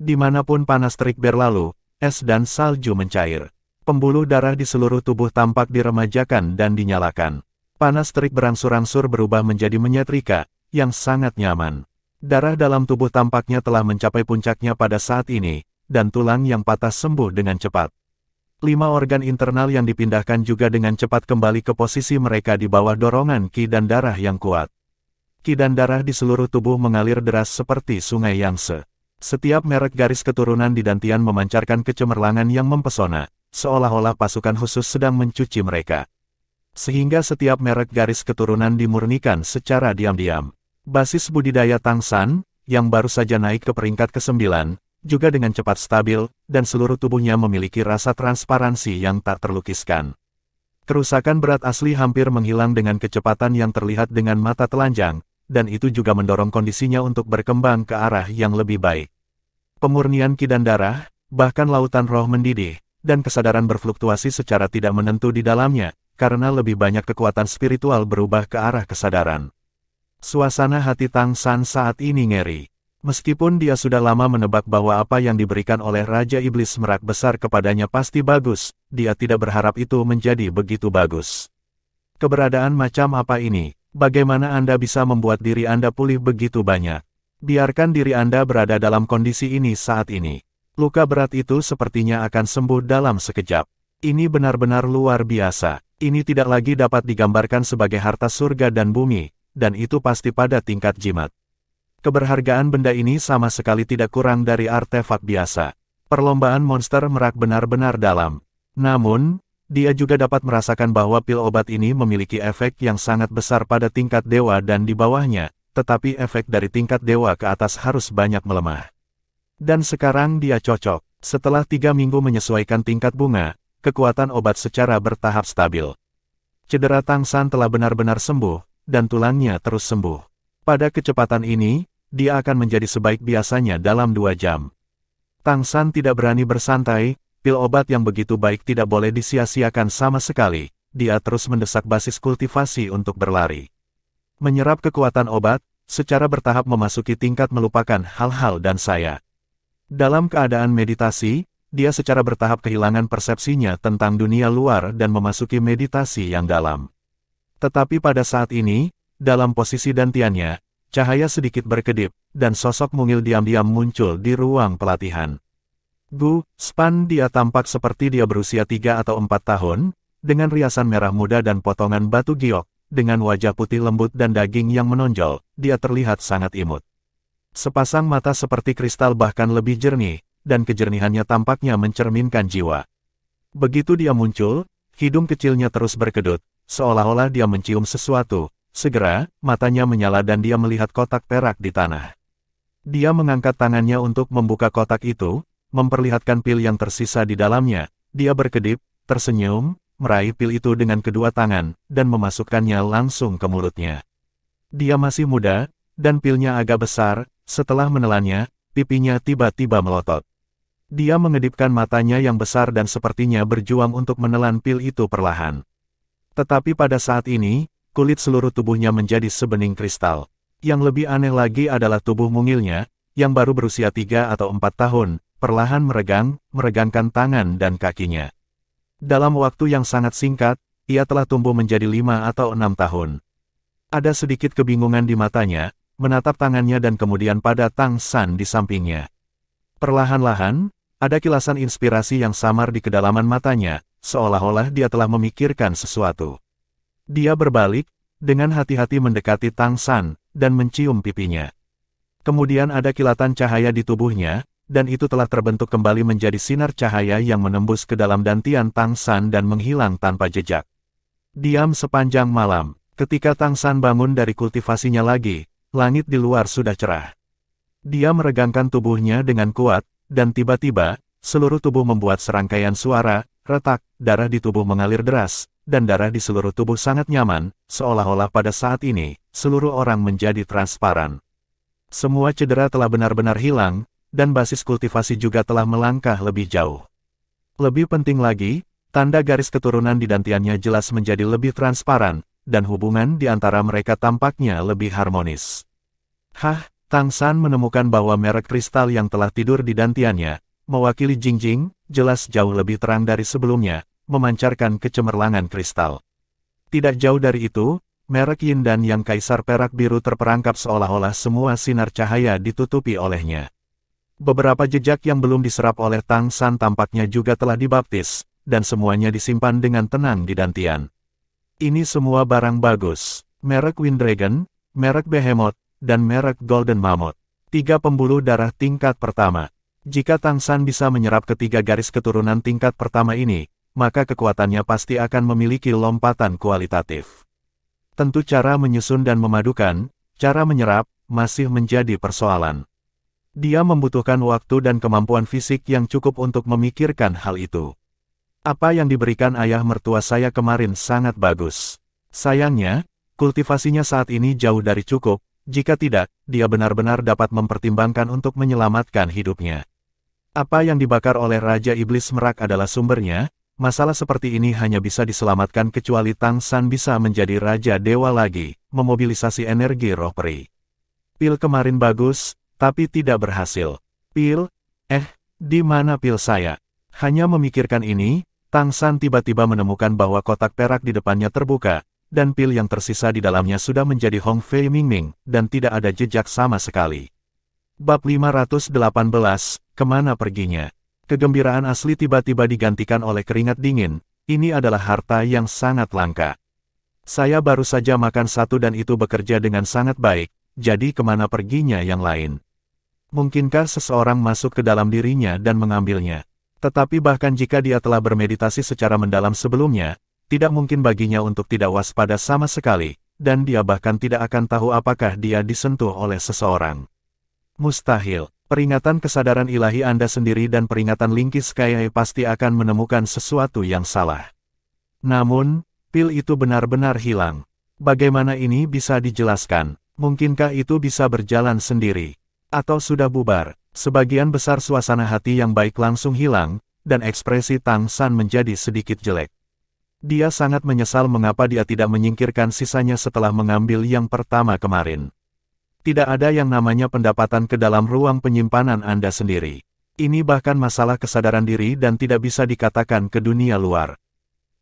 Dimanapun panas terik berlalu, es dan salju mencair. Pembuluh darah di seluruh tubuh tampak diremajakan dan dinyalakan. Panas terik berangsur-angsur berubah menjadi menyetrika, yang sangat nyaman. Darah dalam tubuh tampaknya telah mencapai puncaknya pada saat ini, dan tulang yang patah sembuh dengan cepat. 5 organ internal yang dipindahkan juga dengan cepat kembali ke posisi mereka di bawah dorongan ki dan darah yang kuat. Ki dan darah di seluruh tubuh mengalir deras seperti sungai Yangtze. Setiap merek garis keturunan di dantian memancarkan kecemerlangan yang mempesona, seolah-olah pasukan khusus sedang mencuci mereka. Sehingga setiap merek garis keturunan dimurnikan secara diam-diam. Basis budidaya Tang San, yang baru saja naik ke peringkat ke-9, juga dengan cepat stabil, dan seluruh tubuhnya memiliki rasa transparansi yang tak terlukiskan. Kerusakan berat asli hampir menghilang dengan kecepatan yang terlihat dengan mata telanjang, dan itu juga mendorong kondisinya untuk berkembang ke arah yang lebih baik. Pemurnian ki dan darah, bahkan lautan roh mendidih, dan kesadaran berfluktuasi secara tidak menentu di dalamnya, karena lebih banyak kekuatan spiritual berubah ke arah kesadaran. Suasana hati Tang San saat ini ngeri. Meskipun dia sudah lama menebak bahwa apa yang diberikan oleh Raja Iblis Merak Besar kepadanya pasti bagus, dia tidak berharap itu menjadi begitu bagus. Keberadaan macam apa ini? Bagaimana Anda bisa membuat diri Anda pulih begitu banyak? Biarkan diri Anda berada dalam kondisi ini saat ini. Luka berat itu sepertinya akan sembuh dalam sekejap. Ini benar-benar luar biasa. Ini tidak lagi dapat digambarkan sebagai harta surga dan bumi, dan itu pasti pada tingkat jimat. Keberhargaan benda ini sama sekali tidak kurang dari artefak biasa. Perlombaan monster merak benar-benar dalam. Namun, dia juga dapat merasakan bahwa pil obat ini memiliki efek yang sangat besar pada tingkat dewa dan di bawahnya, tetapi efek dari tingkat dewa ke atas harus banyak melemah. Dan sekarang dia cocok. Setelah 3 minggu menyesuaikan tingkat bunga, kekuatan obat secara bertahap stabil. Cedera Tang San telah benar-benar sembuh, dan tulangnya terus sembuh. Pada kecepatan ini, dia akan menjadi sebaik biasanya dalam 2 jam. Tang San tidak berani bersantai, pil obat yang begitu baik tidak boleh disia-siakan sama sekali. Dia terus mendesak basis kultivasi untuk berlari. Menyerap kekuatan obat, secara bertahap memasuki tingkat melupakan hal-hal dan saya. Dalam keadaan meditasi, dia secara bertahap kehilangan persepsinya tentang dunia luar dan memasuki meditasi yang dalam. Tetapi pada saat ini, dalam posisi dantiannya, cahaya sedikit berkedip, dan sosok mungil diam-diam muncul di ruang pelatihan. Gu Span, dia tampak seperti dia berusia 3 atau 4 tahun, dengan riasan merah muda dan potongan batu giok, dengan wajah putih lembut dan daging yang menonjol, dia terlihat sangat imut. Sepasang mata seperti kristal bahkan lebih jernih, dan kejernihannya tampaknya mencerminkan jiwa. Begitu dia muncul, hidung kecilnya terus berkedut, seolah-olah dia mencium sesuatu. Segera, matanya menyala dan dia melihat kotak perak di tanah. Dia mengangkat tangannya untuk membuka kotak itu, memperlihatkan pil yang tersisa di dalamnya. Dia berkedip, tersenyum, meraih pil itu dengan kedua tangan, dan memasukkannya langsung ke mulutnya. Dia masih muda, dan pilnya agak besar. Setelah menelannya, pipinya tiba-tiba melotot. Dia mengedipkan matanya yang besar dan sepertinya berjuang untuk menelan pil itu perlahan. Tetapi pada saat ini, kulit seluruh tubuhnya menjadi sebening kristal. Yang lebih aneh lagi adalah tubuh mungilnya, yang baru berusia 3 atau 4 tahun, perlahan meregangkan tangan dan kakinya. Dalam waktu yang sangat singkat, ia telah tumbuh menjadi 5 atau 6 tahun. Ada sedikit kebingungan di matanya, menatap tangannya dan kemudian pada Tang San di sampingnya. Perlahan-lahan, ada kilasan inspirasi yang samar di kedalaman matanya, seolah-olah dia telah memikirkan sesuatu. Dia berbalik, dengan hati-hati mendekati Tang San, dan mencium pipinya. Kemudian ada kilatan cahaya di tubuhnya, dan itu telah terbentuk kembali menjadi sinar cahaya yang menembus ke dalam dantian Tang San dan menghilang tanpa jejak. Diam sepanjang malam. Ketika Tang San bangun dari kultivasinya lagi, langit di luar sudah cerah. Dia meregangkan tubuhnya dengan kuat, dan tiba-tiba, seluruh tubuh membuat serangkaian suara, retak, darah di tubuh mengalir deras, dan darah di seluruh tubuh sangat nyaman, seolah-olah pada saat ini, seluruh orang menjadi transparan. Semua cedera telah benar-benar hilang, dan basis kultivasi juga telah melangkah lebih jauh. Lebih penting lagi, tanda garis keturunan di dantiannya jelas menjadi lebih transparan, dan hubungan di antara mereka tampaknya lebih harmonis. Tang San menemukan bahwa merek kristal yang telah tidur di dantiannya, mewakili Jingjing, jelas jauh lebih terang dari sebelumnya, memancarkan kecemerlangan kristal. Tidak jauh dari itu, merek Yin Dan yang kaisar perak biru terperangkap seolah-olah semua sinar cahaya ditutupi olehnya. Beberapa jejak yang belum diserap oleh Tang San tampaknya juga telah dibaptis, dan semuanya disimpan dengan tenang di dantian. Ini semua barang bagus, merek Wind Dragon, merek Behemoth, dan merek Golden Mammoth. 3 pembuluh darah tingkat pertama. Jika Tang San bisa menyerap ketiga garis keturunan tingkat pertama ini, maka kekuatannya pasti akan memiliki lompatan kualitatif. Tentu cara menyusun dan memadukan, cara menyerap, masih menjadi persoalan. Dia membutuhkan waktu dan kemampuan fisik yang cukup untuk memikirkan hal itu. Apa yang diberikan ayah mertua saya kemarin sangat bagus. Sayangnya, kultivasinya saat ini jauh dari cukup, jika tidak, dia benar-benar dapat mempertimbangkan untuk menyelamatkan hidupnya. Apa yang dibakar oleh Raja Iblis Merak adalah sumbernya, masalah seperti ini hanya bisa diselamatkan kecuali Tang San bisa menjadi Raja Dewa lagi, memobilisasi energi roh peri. Pil kemarin bagus, tapi tidak berhasil. Pil? Di mana pil saya? Hanya memikirkan ini, Tang San tiba-tiba menemukan bahwa kotak perak di depannya terbuka, dan pil yang tersisa di dalamnya sudah menjadi Hong Fei Mingming, dan tidak ada jejak sama sekali. Bab 518, kemana perginya? Kegembiraan asli tiba-tiba digantikan oleh keringat dingin, ini adalah harta yang sangat langka. Saya baru saja makan satu dan itu bekerja dengan sangat baik, jadi kemana perginya yang lain? Mungkinkah seseorang masuk ke dalam dirinya dan mengambilnya? Tetapi bahkan jika dia telah bermeditasi secara mendalam sebelumnya, tidak mungkin baginya untuk tidak waspada sama sekali, dan dia bahkan tidak akan tahu apakah dia disentuh oleh seseorang. Mustahil, peringatan kesadaran ilahi Anda sendiri dan peringatan Linkis Sky pasti akan menemukan sesuatu yang salah. Namun, pil itu benar-benar hilang. Bagaimana ini bisa dijelaskan? Mungkinkah itu bisa berjalan sendiri? Atau sudah bubar? Sebagian besar suasana hati yang baik langsung hilang, dan ekspresi Tang San menjadi sedikit jelek. Dia sangat menyesal mengapa dia tidak menyingkirkan sisanya setelah mengambil yang pertama kemarin. Tidak ada yang namanya pendapatan ke dalam ruang penyimpanan Anda sendiri. Ini bahkan masalah kesadaran diri dan tidak bisa dikatakan ke dunia luar.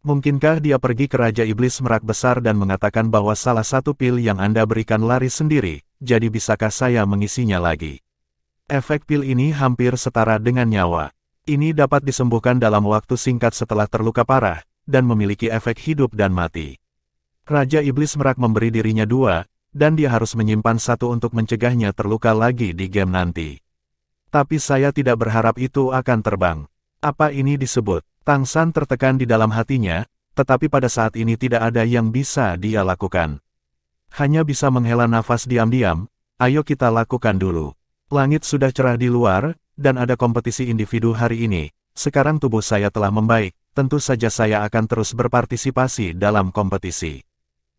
Mungkinkah dia pergi ke Raja Iblis Merak Besar dan mengatakan bahwa salah satu pil yang Anda berikan laris sendiri, jadi bisakah saya mengisinya lagi? Efek pil ini hampir setara dengan nyawa. Ini dapat disembuhkan dalam waktu singkat setelah terluka parah, dan memiliki efek hidup dan mati. Raja Iblis Merak memberi dirinya 2, dan dia harus menyimpan 1 untuk mencegahnya terluka lagi di game nanti. Tapi saya tidak berharap itu akan terbang. Apa ini disebut? Tang San tertekan di dalam hatinya, tetapi pada saat ini tidak ada yang bisa dia lakukan. Hanya bisa menghela nafas diam-diam. Ayo kita lakukan dulu. Langit sudah cerah di luar, dan ada kompetisi individu hari ini. Sekarang tubuh saya telah membaik, tentu saja saya akan terus berpartisipasi dalam kompetisi.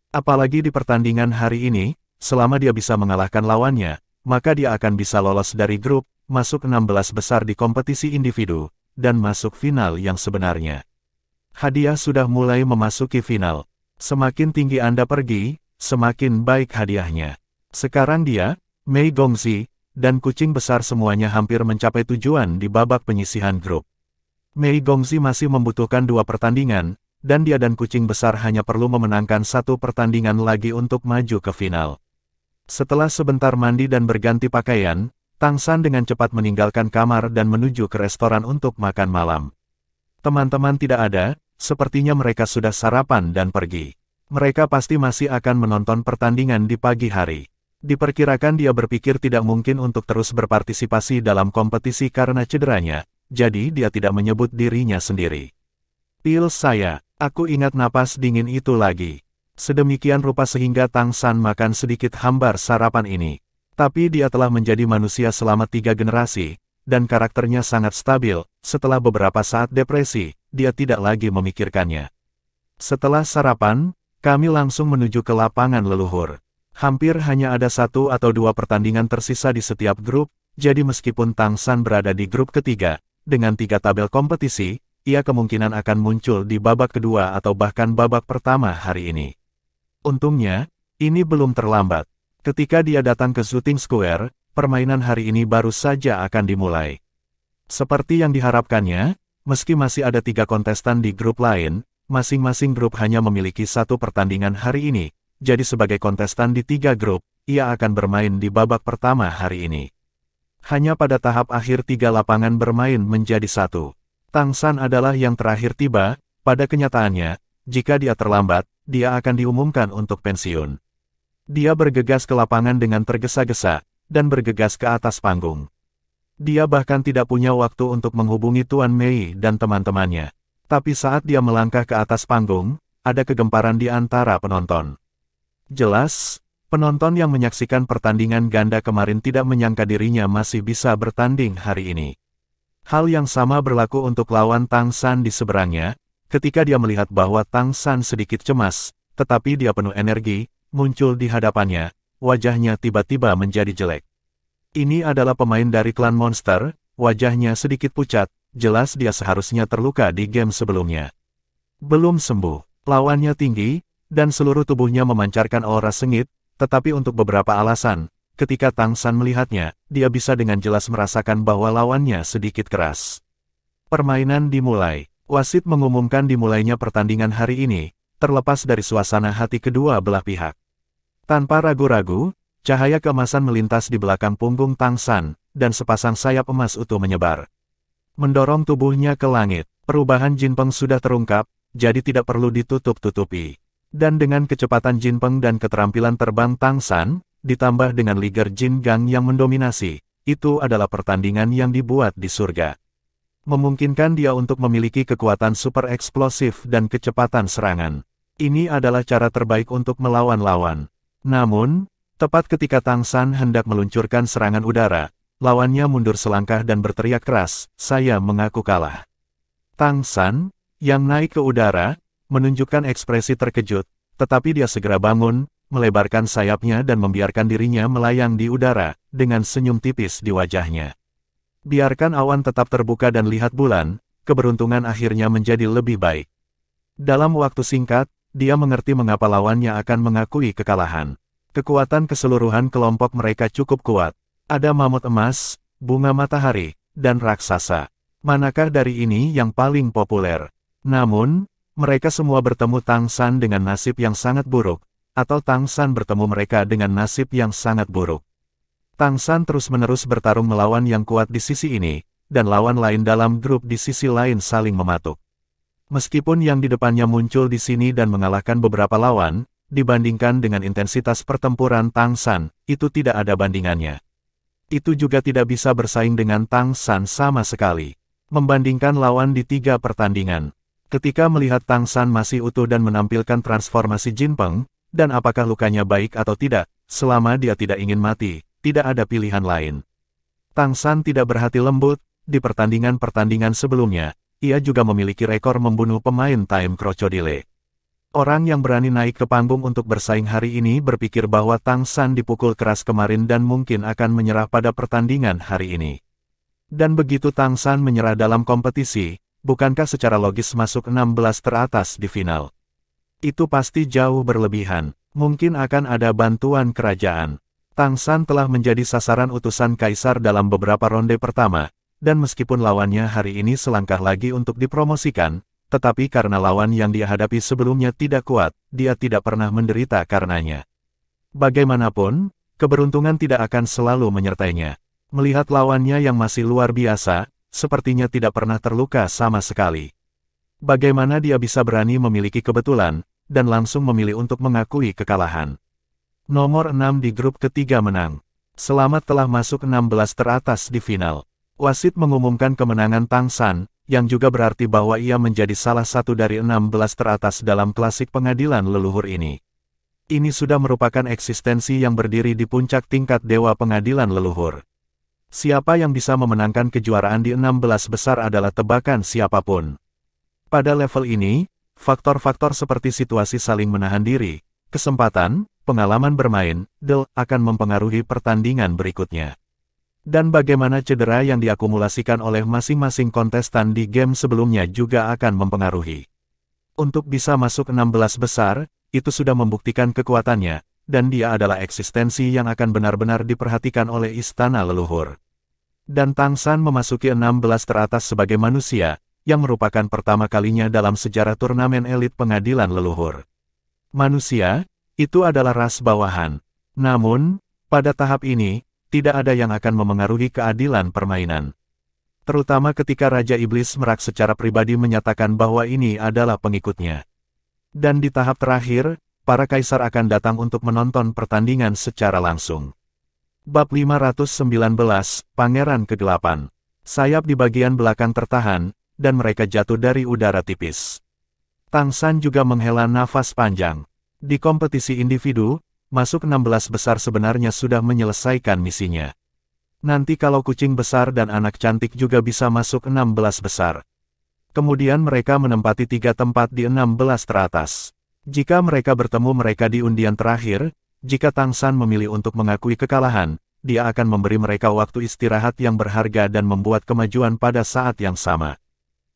Apalagi di pertandingan hari ini, selama dia bisa mengalahkan lawannya, maka dia akan bisa lolos dari grup, masuk 16 besar di kompetisi individu, dan masuk final yang sebenarnya. Hadiah sudah mulai memasuki final. Semakin tinggi Anda pergi, semakin baik hadiahnya. Sekarang dia, Mei Gongzi, dan kucing besar semuanya hampir mencapai tujuan di babak penyisihan grup. Mei Gongzi masih membutuhkan 2 pertandingan, dan dia dan kucing besar hanya perlu memenangkan 1 pertandingan lagi untuk maju ke final. Setelah sebentar mandi dan berganti pakaian, Tang San dengan cepat meninggalkan kamar dan menuju ke restoran untuk makan malam. Teman-teman tidak ada, sepertinya mereka sudah sarapan dan pergi. Mereka pasti masih akan menonton pertandingan di pagi hari. Diperkirakan dia berpikir tidak mungkin untuk terus berpartisipasi dalam kompetisi karena cederanya, jadi dia tidak menyebut dirinya sendiri. Pil saya, aku ingat napas dingin itu lagi. Sedemikian rupa sehingga Tang San makan sedikit hambar sarapan ini. Tapi dia telah menjadi manusia selama 3 generasi, dan karakternya sangat stabil. Setelah beberapa saat depresi, dia tidak lagi memikirkannya. Setelah sarapan, kami langsung menuju ke lapangan leluhur. Hampir hanya ada 1 atau 2 pertandingan tersisa di setiap grup, jadi meskipun Tang San berada di grup ketiga, dengan 3 tabel kompetisi, ia kemungkinan akan muncul di babak kedua atau bahkan babak pertama hari ini. Untungnya, ini belum terlambat. Ketika dia datang ke Shooting Square, permainan hari ini baru saja akan dimulai. Seperti yang diharapkannya, meski masih ada 3 kontestan di grup lain, masing-masing grup hanya memiliki 1 pertandingan hari ini, jadi sebagai kontestan di 3 grup, ia akan bermain di babak pertama hari ini. Hanya pada tahap akhir 3 lapangan bermain menjadi 1. Tang San adalah yang terakhir tiba. Pada kenyataannya, jika dia terlambat, dia akan diumumkan untuk pensiun. Dia bergegas ke lapangan dengan tergesa-gesa, dan bergegas ke atas panggung. Dia bahkan tidak punya waktu untuk menghubungi Tuan Mei dan teman-temannya. Tapi saat dia melangkah ke atas panggung, ada kegemparan di antara penonton. Jelas, penonton yang menyaksikan pertandingan ganda kemarin tidak menyangka dirinya masih bisa bertanding hari ini. Hal yang sama berlaku untuk lawan Tang San di seberangnya, ketika dia melihat bahwa Tang San sedikit cemas, tetapi dia penuh energi, muncul di hadapannya, wajahnya tiba-tiba menjadi jelek. Ini adalah pemain dari klan monster, wajahnya sedikit pucat, jelas dia seharusnya terluka di game sebelumnya. Belum sembuh, lawannya tinggi, dan seluruh tubuhnya memancarkan aura sengit, tetapi untuk beberapa alasan, ketika Tang San melihatnya, dia bisa dengan jelas merasakan bahwa lawannya sedikit keras. Permainan dimulai, wasit mengumumkan dimulainya pertandingan hari ini, terlepas dari suasana hati kedua belah pihak. Tanpa ragu-ragu, cahaya keemasan melintas di belakang punggung Tang San, dan sepasang sayap emas utuh menyebar. Mendorong tubuhnya ke langit, perubahan Jin Peng sudah terungkap, jadi tidak perlu ditutup-tutupi. Dan dengan kecepatan Jin Peng dan keterampilan terbang Tang San, ditambah dengan Liger Jin Gang yang mendominasi, itu adalah pertandingan yang dibuat di surga. Memungkinkan dia untuk memiliki kekuatan super eksplosif dan kecepatan serangan. Ini adalah cara terbaik untuk melawan lawan. Namun, tepat ketika Tang San hendak meluncurkan serangan udara, lawannya mundur selangkah dan berteriak keras, "Saya mengaku kalah." Tang San, yang naik ke udara, menunjukkan ekspresi terkejut, tetapi dia segera bangun, melebarkan sayapnya dan membiarkan dirinya melayang di udara, dengan senyum tipis di wajahnya. Biarkan awan tetap terbuka dan lihat bulan, keberuntungan akhirnya menjadi lebih baik. Dalam waktu singkat, dia mengerti mengapa lawannya akan mengakui kekalahan. Kekuatan keseluruhan kelompok mereka cukup kuat. Ada mamut emas, bunga matahari, dan raksasa. Manakah dari ini yang paling populer? Namun, mereka semua bertemu Tang San dengan nasib yang sangat buruk, atau Tang San bertemu mereka dengan nasib yang sangat buruk. Tang San terus-menerus bertarung melawan yang kuat di sisi ini, dan lawan lain dalam grup di sisi lain saling mematuk. Meskipun yang di depannya muncul di sini dan mengalahkan beberapa lawan, dibandingkan dengan intensitas pertempuran Tang San, itu tidak ada bandingannya. Itu juga tidak bisa bersaing dengan Tang San sama sekali. Membandingkan lawan di 3 pertandingan. Ketika melihat Tang San masih utuh dan menampilkan transformasi Jinpeng, dan apakah lukanya baik atau tidak, selama dia tidak ingin mati, tidak ada pilihan lain. Tang San tidak berhati lembut, di pertandingan-pertandingan sebelumnya, ia juga memiliki rekor membunuh pemain Time Crocodile. Orang yang berani naik ke panggung untuk bersaing hari ini berpikir bahwa Tang San dipukul keras kemarin dan mungkin akan menyerah pada pertandingan hari ini. Dan begitu Tang San menyerah dalam kompetisi, bukankah secara logis masuk 16 teratas di final? Itu pasti jauh berlebihan. Mungkin akan ada bantuan kerajaan. Tang San telah menjadi sasaran utusan kaisar dalam beberapa ronde pertama, dan meskipun lawannya hari ini selangkah lagi untuk dipromosikan, tetapi karena lawan yang dia hadapi sebelumnya tidak kuat, dia tidak pernah menderita karenanya. Bagaimanapun, keberuntungan tidak akan selalu menyertainya. Melihat lawannya yang masih luar biasa, sepertinya tidak pernah terluka sama sekali. Bagaimana dia bisa berani memiliki kebetulan, dan langsung memilih untuk mengakui kekalahan. Nomor 6 di grup ketiga menang. Selamat telah masuk 16 teratas di final. Wasit mengumumkan kemenangan Tang San, yang juga berarti bahwa ia menjadi salah satu dari 16 teratas dalam klasik pengadilan leluhur ini. Ini sudah merupakan eksistensi yang berdiri di puncak tingkat dewa pengadilan leluhur. Siapa yang bisa memenangkan kejuaraan di 16 besar adalah tebakan siapapun. Pada level ini, faktor-faktor seperti situasi saling menahan diri, kesempatan, pengalaman bermain, akan mempengaruhi pertandingan berikutnya. Dan bagaimana cedera yang diakumulasikan oleh masing-masing kontestan di game sebelumnya juga akan mempengaruhi. Untuk bisa masuk 16 besar, itu sudah membuktikan kekuatannya, dan dia adalah eksistensi yang akan benar-benar diperhatikan oleh istana leluhur. Dan Tang San memasuki 16 teratas sebagai manusia, yang merupakan pertama kalinya dalam sejarah turnamen elit pengadilan leluhur. Manusia, itu adalah ras bawahan. Namun, pada tahap ini, tidak ada yang akan memengaruhi keadilan permainan. Terutama ketika Raja Iblis Merak secara pribadi menyatakan bahwa ini adalah pengikutnya. Dan di tahap terakhir, para kaisar akan datang untuk menonton pertandingan secara langsung. Bab 519, Pangeran Kegelapan. Sayap di bagian belakang tertahan, dan mereka jatuh dari udara tipis. Tang San juga menghela nafas panjang. Di kompetisi individu, masuk 16 besar sebenarnya sudah menyelesaikan misinya. Nanti kalau kucing besar dan anak cantik juga bisa masuk 16 besar. Kemudian mereka menempati 3 tempat di 16 teratas. Jika mereka bertemu mereka di undian terakhir, jika Tang San memilih untuk mengakui kekalahan, dia akan memberi mereka waktu istirahat yang berharga dan membuat kemajuan pada saat yang sama.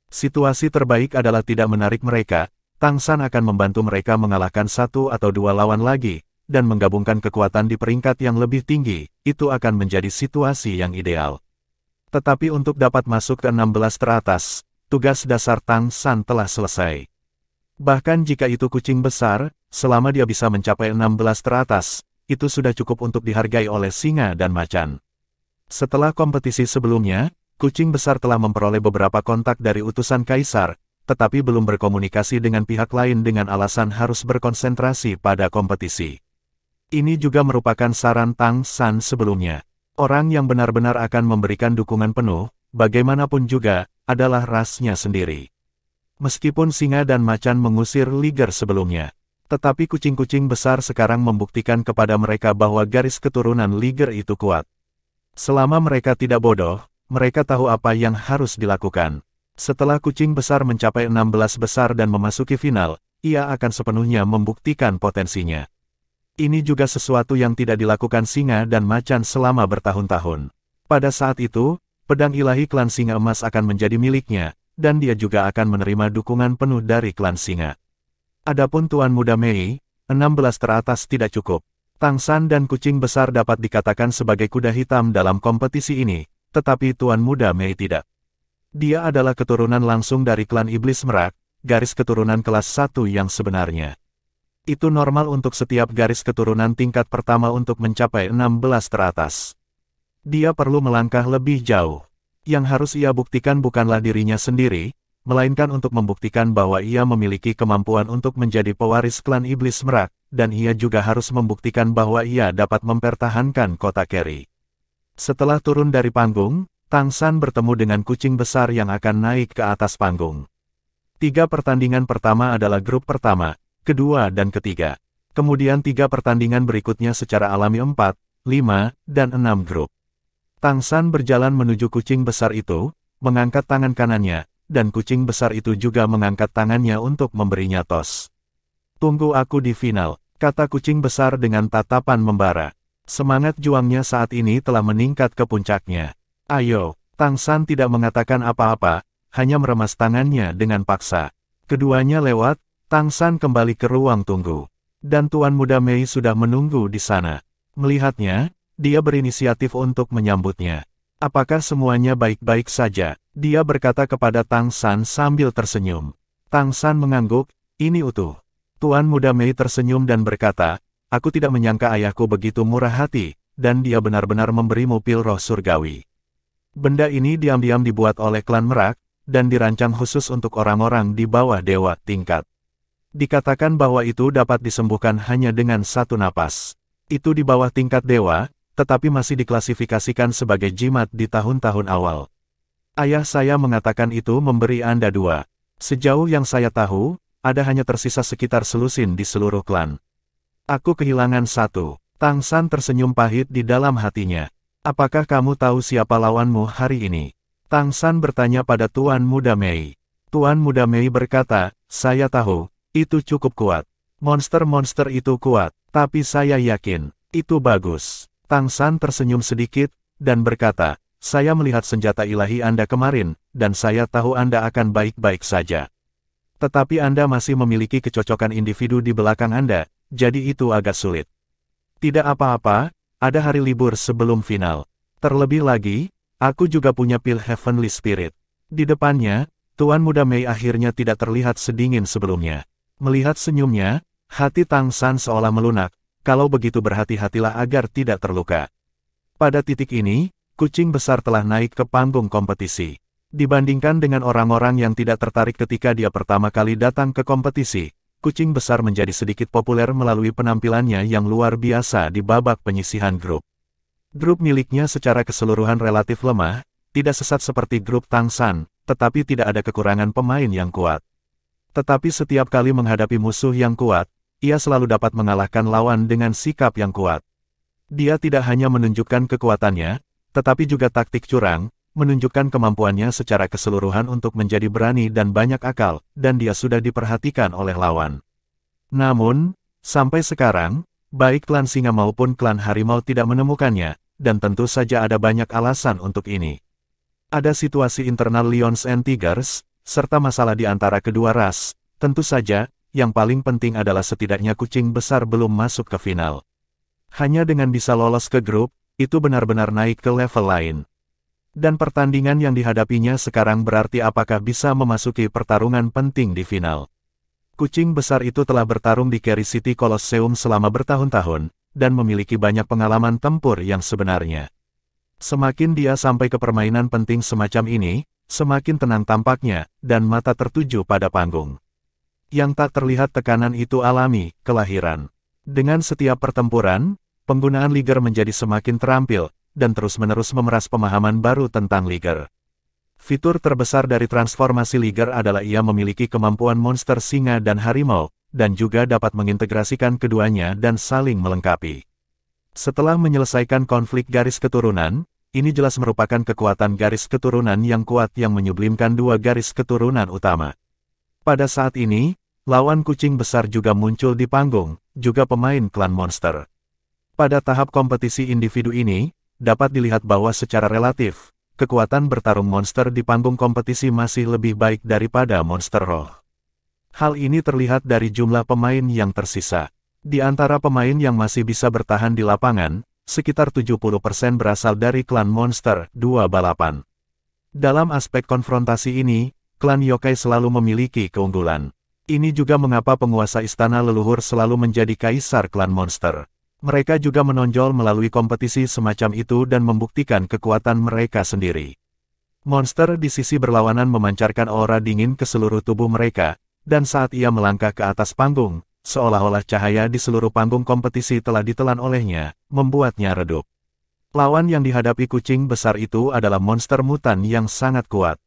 Situasi terbaik adalah tidak menarik mereka, Tang San akan membantu mereka mengalahkan 1 atau 2 lawan lagi, dan menggabungkan kekuatan di peringkat yang lebih tinggi, itu akan menjadi situasi yang ideal. Tetapi untuk dapat masuk ke 16 teratas, tugas dasar Tang San telah selesai. Bahkan jika itu kucing besar, selama dia bisa mencapai 16 teratas, itu sudah cukup untuk dihargai oleh singa dan macan. Setelah kompetisi sebelumnya, kucing besar telah memperoleh beberapa kontak dari utusan kaisar, tetapi belum berkomunikasi dengan pihak lain dengan alasan harus berkonsentrasi pada kompetisi. Ini juga merupakan saran Tang San sebelumnya. Orang yang benar-benar akan memberikan dukungan penuh, bagaimanapun juga, adalah rasnya sendiri. Meskipun singa dan macan mengusir liger sebelumnya, tetapi kucing-kucing besar sekarang membuktikan kepada mereka bahwa garis keturunan liger itu kuat. Selama mereka tidak bodoh, mereka tahu apa yang harus dilakukan. Setelah kucing besar mencapai 16 besar dan memasuki final, ia akan sepenuhnya membuktikan potensinya. Ini juga sesuatu yang tidak dilakukan singa dan macan selama bertahun-tahun. Pada saat itu, pedang ilahi klan singa emas akan menjadi miliknya, dan dia juga akan menerima dukungan penuh dari klan singa. Adapun Tuan Muda Mei, 16 teratas tidak cukup. Tang San dan kucing besar dapat dikatakan sebagai kuda hitam dalam kompetisi ini, tetapi Tuan Muda Mei tidak. Dia adalah keturunan langsung dari klan Iblis Merak, garis keturunan kelas 1 yang sebenarnya. Itu normal untuk setiap garis keturunan tingkat pertama untuk mencapai 16 teratas. Dia perlu melangkah lebih jauh. Yang harus ia buktikan bukanlah dirinya sendiri, melainkan untuk membuktikan bahwa ia memiliki kemampuan untuk menjadi pewaris klan Iblis Merak, dan ia juga harus membuktikan bahwa ia dapat mempertahankan kota Keri. Setelah turun dari panggung, Tang San bertemu dengan kucing besar yang akan naik ke atas panggung. 3 pertandingan pertama adalah grup pertama, kedua dan ketiga. Kemudian 3 pertandingan berikutnya secara alami 4, 5, dan 6 grup. Tang San berjalan menuju kucing besar itu, mengangkat tangan kanannya, dan kucing besar itu juga mengangkat tangannya untuk memberinya tos. "Tunggu aku di final," kata kucing besar dengan tatapan membara. Semangat juangnya saat ini telah meningkat ke puncaknya. "Ayo," Tang San tidak mengatakan apa-apa, hanya meremas tangannya dengan paksa. Keduanya lewat, Tang San kembali ke ruang tunggu. Dan Tuan Muda Mei sudah menunggu di sana. Melihatnya, dia berinisiatif untuk menyambutnya. "Apakah semuanya baik-baik saja?" Dia berkata kepada Tang San sambil tersenyum. Tang San mengangguk, "Ini utuh." Tuan Muda Mei tersenyum dan berkata, "Aku tidak menyangka ayahku begitu murah hati, dan dia benar-benar memberimu pil roh surgawi. Benda ini diam-diam dibuat oleh klan Merak, dan dirancang khusus untuk orang-orang di bawah dewa tingkat. Dikatakan bahwa itu dapat disembuhkan hanya dengan 1 napas. Itu di bawah tingkat dewa, tetapi masih diklasifikasikan sebagai jimat di tahun-tahun awal. Ayah saya mengatakan itu memberi Anda 2. Sejauh yang saya tahu, ada hanya tersisa sekitar selusin di seluruh klan. Aku kehilangan 1. Tang San tersenyum pahit di dalam hatinya. "Apakah kamu tahu siapa lawanmu hari ini?" Tang San bertanya pada Tuan Muda Mei. Tuan Muda Mei berkata, "Saya tahu, itu cukup kuat. Monster-monster itu kuat, tapi saya yakin, itu bagus." Tang San tersenyum sedikit, dan berkata, "Saya melihat senjata ilahi Anda kemarin, dan saya tahu Anda akan baik-baik saja. Tetapi Anda masih memiliki kecocokan individu di belakang Anda, jadi itu agak sulit. Tidak apa-apa, ada hari libur sebelum final. Terlebih lagi, aku juga punya pil Heavenly Spirit." Di depannya, Tuan Muda Mei akhirnya tidak terlihat sedingin sebelumnya. Melihat senyumnya, hati Tang San seolah melunak. Kalau begitu berhati-hatilah agar tidak terluka. Pada titik ini, kucing besar telah naik ke panggung kompetisi. Dibandingkan dengan orang-orang yang tidak tertarik ketika dia pertama kali datang ke kompetisi, kucing besar menjadi sedikit populer melalui penampilannya yang luar biasa di babak penyisihan grup. Grup miliknya secara keseluruhan relatif lemah, tidak sesat seperti grup Tang San, tetapi tidak ada kekurangan pemain yang kuat. Tetapi setiap kali menghadapi musuh yang kuat, ia selalu dapat mengalahkan lawan dengan sikap yang kuat. Dia tidak hanya menunjukkan kekuatannya, tetapi juga taktik curang, menunjukkan kemampuannya secara keseluruhan untuk menjadi berani dan banyak akal, dan dia sudah diperhatikan oleh lawan. Namun, sampai sekarang, baik klan singa maupun klan harimau tidak menemukannya, dan tentu saja ada banyak alasan untuk ini. Ada situasi internal Lions and Tigers, serta masalah di antara kedua ras. Tentu saja, yang paling penting adalah setidaknya kucing besar belum masuk ke final. Hanya dengan bisa lolos ke grup, itu benar-benar naik ke level lain. Dan pertandingan yang dihadapinya sekarang berarti apakah bisa memasuki pertarungan penting di final. Kucing besar itu telah bertarung di Keri City Colosseum selama bertahun-tahun, dan memiliki banyak pengalaman tempur yang sebenarnya. Semakin dia sampai ke permainan penting semacam ini, semakin tenang tampaknya, dan mata tertuju pada panggung. Yang tak terlihat tekanan itu alami, kelahiran. Dengan setiap pertempuran, penggunaan Liger menjadi semakin terampil, dan terus-menerus memeras pemahaman baru tentang Liger. Fitur terbesar dari transformasi Liger adalah ia memiliki kemampuan monster singa dan harimau, dan juga dapat mengintegrasikan keduanya dan saling melengkapi. Setelah menyelesaikan konflik garis keturunan, ini jelas merupakan kekuatan garis keturunan yang kuat yang menyublimkan 2 garis keturunan utama. Pada saat ini, lawan kucing besar juga muncul di panggung, juga pemain klan monster. Pada tahap kompetisi individu ini, dapat dilihat bahwa secara relatif, kekuatan bertarung monster di panggung kompetisi masih lebih baik daripada monster roh. Hal ini terlihat dari jumlah pemain yang tersisa. Di antara pemain yang masih bisa bertahan di lapangan, sekitar 70% berasal dari klan monster 2 balapan. Dalam aspek konfrontasi ini, klan yokai selalu memiliki keunggulan. Ini juga mengapa penguasa istana leluhur selalu menjadi kaisar klan monster. Mereka juga menonjol melalui kompetisi semacam itu dan membuktikan kekuatan mereka sendiri. Monster di sisi berlawanan memancarkan aura dingin ke seluruh tubuh mereka, dan saat ia melangkah ke atas panggung, seolah-olah cahaya di seluruh panggung kompetisi telah ditelan olehnya, membuatnya redup. Lawan yang dihadapi kucing besar itu adalah monster mutan yang sangat kuat.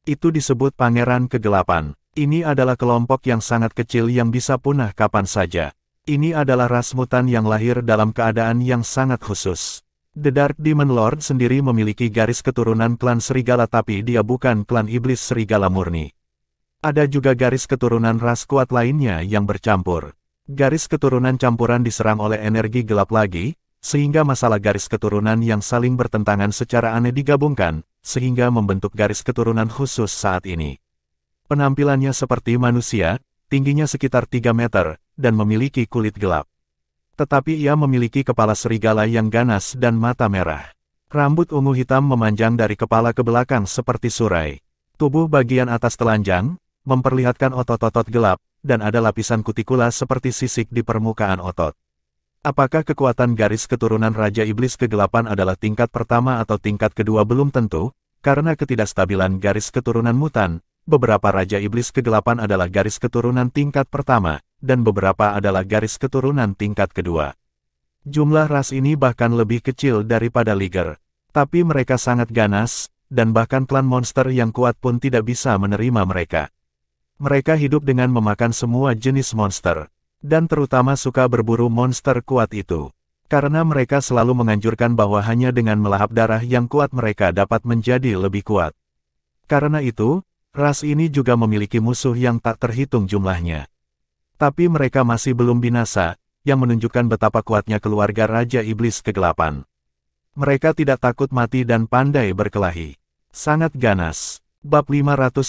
Itu disebut Pangeran Kegelapan. Ini adalah kelompok yang sangat kecil yang bisa punah kapan saja. Ini adalah ras mutan yang lahir dalam keadaan yang sangat khusus. The Dark Demon Lord sendiri memiliki garis keturunan klan serigala tapi dia bukan klan iblis serigala murni. Ada juga garis keturunan ras kuat lainnya yang bercampur. Garis keturunan campuran diserang oleh energi gelap lagi, sehingga masalah garis keturunan yang saling bertentangan secara aneh digabungkan, sehingga membentuk garis keturunan khusus saat ini. Penampilannya seperti manusia, tingginya sekitar 3 meter, dan memiliki kulit gelap. Tetapi ia memiliki kepala serigala yang ganas dan mata merah. Rambut ungu hitam memanjang dari kepala ke belakang seperti surai. Tubuh bagian atas telanjang, memperlihatkan otot-otot gelap, dan ada lapisan kutikula seperti sisik di permukaan otot. Apakah kekuatan garis keturunan Raja Iblis Kegelapan adalah tingkat pertama atau tingkat kedua belum tentu, karena ketidakstabilan garis keturunan mutan. Beberapa Raja Iblis Kegelapan adalah garis keturunan tingkat pertama, dan beberapa adalah garis keturunan tingkat kedua. Jumlah ras ini bahkan lebih kecil daripada Liger. Tapi mereka sangat ganas, dan bahkan klan monster yang kuat pun tidak bisa menerima mereka. Mereka hidup dengan memakan semua jenis monster, dan terutama suka berburu monster kuat itu. Karena mereka selalu menganjurkan bahwa hanya dengan melahap darah yang kuat mereka dapat menjadi lebih kuat. Karena itu, ras ini juga memiliki musuh yang tak terhitung jumlahnya. Tapi mereka masih belum binasa, yang menunjukkan betapa kuatnya keluarga Raja Iblis Kegelapan. Mereka tidak takut mati dan pandai berkelahi. Sangat ganas. Bab 520,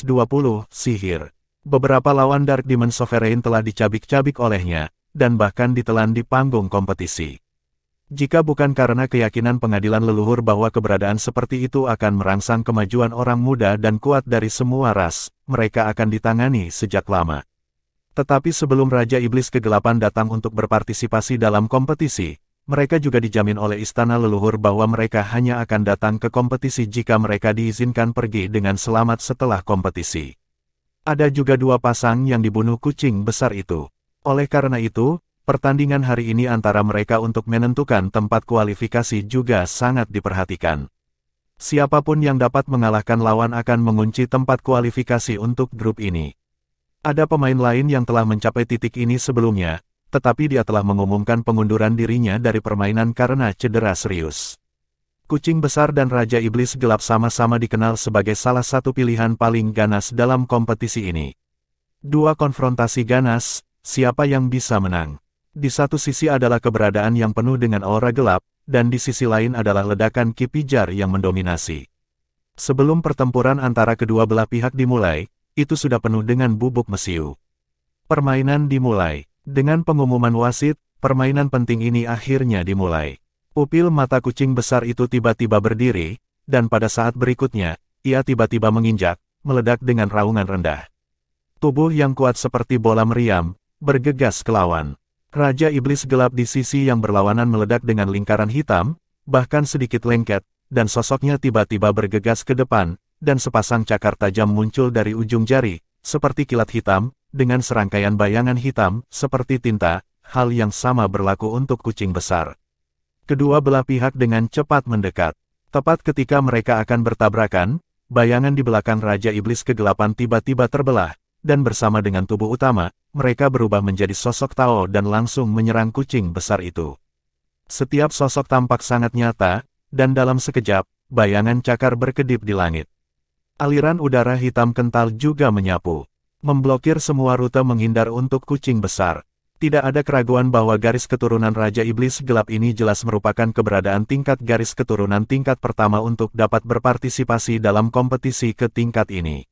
Sihir. Beberapa lawan Dark Demon Sovereign telah dicabik-cabik olehnya, dan bahkan ditelan di panggung kompetisi. Jika bukan karena keyakinan pengadilan leluhur bahwa keberadaan seperti itu akan merangsang kemajuan orang muda dan kuat dari semua ras, mereka akan ditangani sejak lama. Tetapi sebelum Raja Iblis Kegelapan datang untuk berpartisipasi dalam kompetisi, mereka juga dijamin oleh istana leluhur bahwa mereka hanya akan datang ke kompetisi jika mereka diizinkan pergi dengan selamat setelah kompetisi. Ada juga 2 pasang yang dibunuh kucing besar itu. Oleh karena itu, pertandingan hari ini antara mereka untuk menentukan tempat kualifikasi juga sangat diperhatikan. Siapapun yang dapat mengalahkan lawan akan mengunci tempat kualifikasi untuk grup ini. Ada pemain lain yang telah mencapai titik ini sebelumnya, tetapi dia telah mengumumkan pengunduran dirinya dari permainan karena cedera serius. Kucing besar dan Raja Iblis Gelap sama-sama dikenal sebagai salah satu pilihan paling ganas dalam kompetisi ini. 2 konfrontasi ganas, siapa yang bisa menang? Di satu sisi adalah keberadaan yang penuh dengan aura gelap, dan di sisi lain adalah ledakan ki pijar yang mendominasi. Sebelum pertempuran antara kedua belah pihak dimulai, itu sudah penuh dengan bubuk mesiu. Permainan dimulai. Dengan pengumuman wasit, permainan penting ini akhirnya dimulai. Pupil mata kucing besar itu tiba-tiba berdiri, dan pada saat berikutnya, ia tiba-tiba menginjak, meledak dengan raungan rendah. Tubuh yang kuat seperti bola meriam, bergegas ke lawan. Raja Iblis Gelap di sisi yang berlawanan meledak dengan lingkaran hitam, bahkan sedikit lengket, dan sosoknya tiba-tiba bergegas ke depan, dan sepasang cakar tajam muncul dari ujung jari, seperti kilat hitam, dengan serangkaian bayangan hitam, seperti tinta. Hal yang sama berlaku untuk kucing besar. Kedua belah pihak dengan cepat mendekat. Tepat ketika mereka akan bertabrakan, bayangan di belakang Raja Iblis Kegelapan tiba-tiba terbelah, dan bersama dengan tubuh utama, mereka berubah menjadi sosok Tao dan langsung menyerang kucing besar itu. Setiap sosok tampak sangat nyata, dan dalam sekejap, bayangan cakar berkedip di langit. Aliran udara hitam kental juga menyapu, memblokir semua rute menghindar untuk kucing besar. Tidak ada keraguan bahwa garis keturunan Raja Iblis Gelap ini jelas merupakan keberadaan tingkat garis keturunan tingkat pertama untuk dapat berpartisipasi dalam kompetisi ke tingkat ini.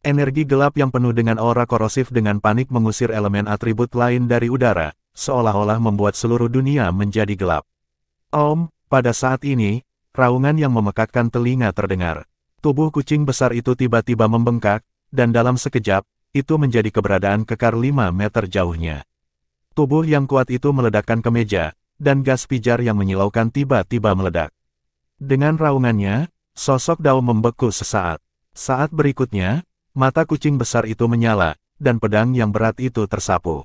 Energi gelap yang penuh dengan aura korosif dengan panik mengusir elemen atribut lain dari udara, seolah-olah membuat seluruh dunia menjadi gelap. Om, pada saat ini, raungan yang memekakkan telinga terdengar. Tubuh kucing besar itu tiba-tiba membengkak, dan dalam sekejap, itu menjadi keberadaan kekar 5 meter jauhnya. Tubuh yang kuat itu meledakkan ke meja, dan gas pijar yang menyilaukan tiba-tiba meledak. Dengan raungannya, sosok Dao membeku sesaat. Saat berikutnya, mata kucing besar itu menyala, dan pedang yang berat itu tersapu.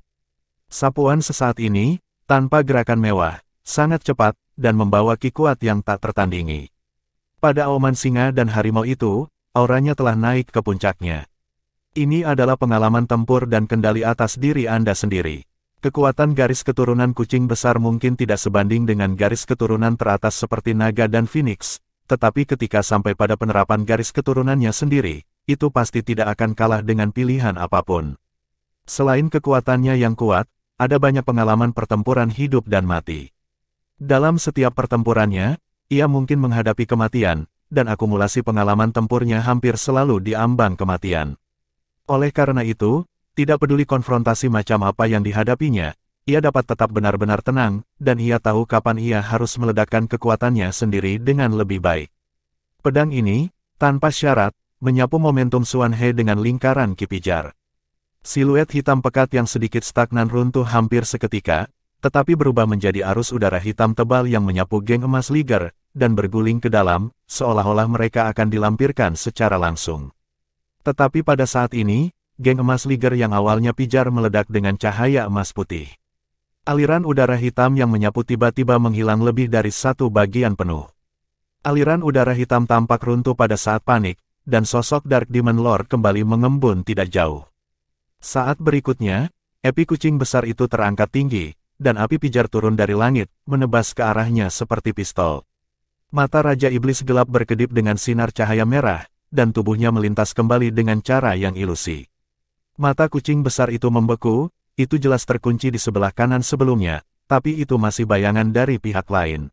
Sapuan sesaat ini, tanpa gerakan mewah, sangat cepat, dan membawa ki kuat yang tak tertandingi. Pada auman singa dan harimau itu, auranya telah naik ke puncaknya. Ini adalah pengalaman tempur dan kendali atas diri Anda sendiri. Kekuatan garis keturunan kucing besar mungkin tidak sebanding dengan garis keturunan teratas seperti naga dan phoenix, tetapi ketika sampai pada penerapan garis keturunannya sendiri, itu pasti tidak akan kalah dengan pilihan apapun. Selain kekuatannya yang kuat, ada banyak pengalaman pertempuran hidup dan mati. Dalam setiap pertempurannya, ia mungkin menghadapi kematian, dan akumulasi pengalaman tempurnya hampir selalu di ambang kematian. Oleh karena itu, tidak peduli konfrontasi macam apa yang dihadapinya, ia dapat tetap benar-benar tenang, dan ia tahu kapan ia harus meledakkan kekuatannya sendiri dengan lebih baik. Pedang ini, tanpa syarat, menyapu momentum Xuan He dengan lingkaran ki pijar. Siluet hitam pekat yang sedikit stagnan runtuh hampir seketika, tetapi berubah menjadi arus udara hitam tebal yang menyapu geng emas Liger, dan berguling ke dalam, seolah-olah mereka akan dilampirkan secara langsung. Tetapi pada saat ini, geng emas Liger yang awalnya pijar meledak dengan cahaya emas putih. Aliran udara hitam yang menyapu tiba-tiba menghilang lebih dari 1 bagian penuh. Aliran udara hitam tampak runtuh pada saat panik, dan sosok Dark Demon Lord kembali mengembun tidak jauh. Saat berikutnya, api kucing besar itu terangkat tinggi, dan api pijar turun dari langit, menebas ke arahnya seperti pistol. Mata Raja Iblis gelap berkedip dengan sinar cahaya merah, dan tubuhnya melintas kembali dengan cara yang ilusi. Mata kucing besar itu membeku, itu jelas terkunci di sebelah kanan sebelumnya, tapi itu masih bayangan dari pihak lain.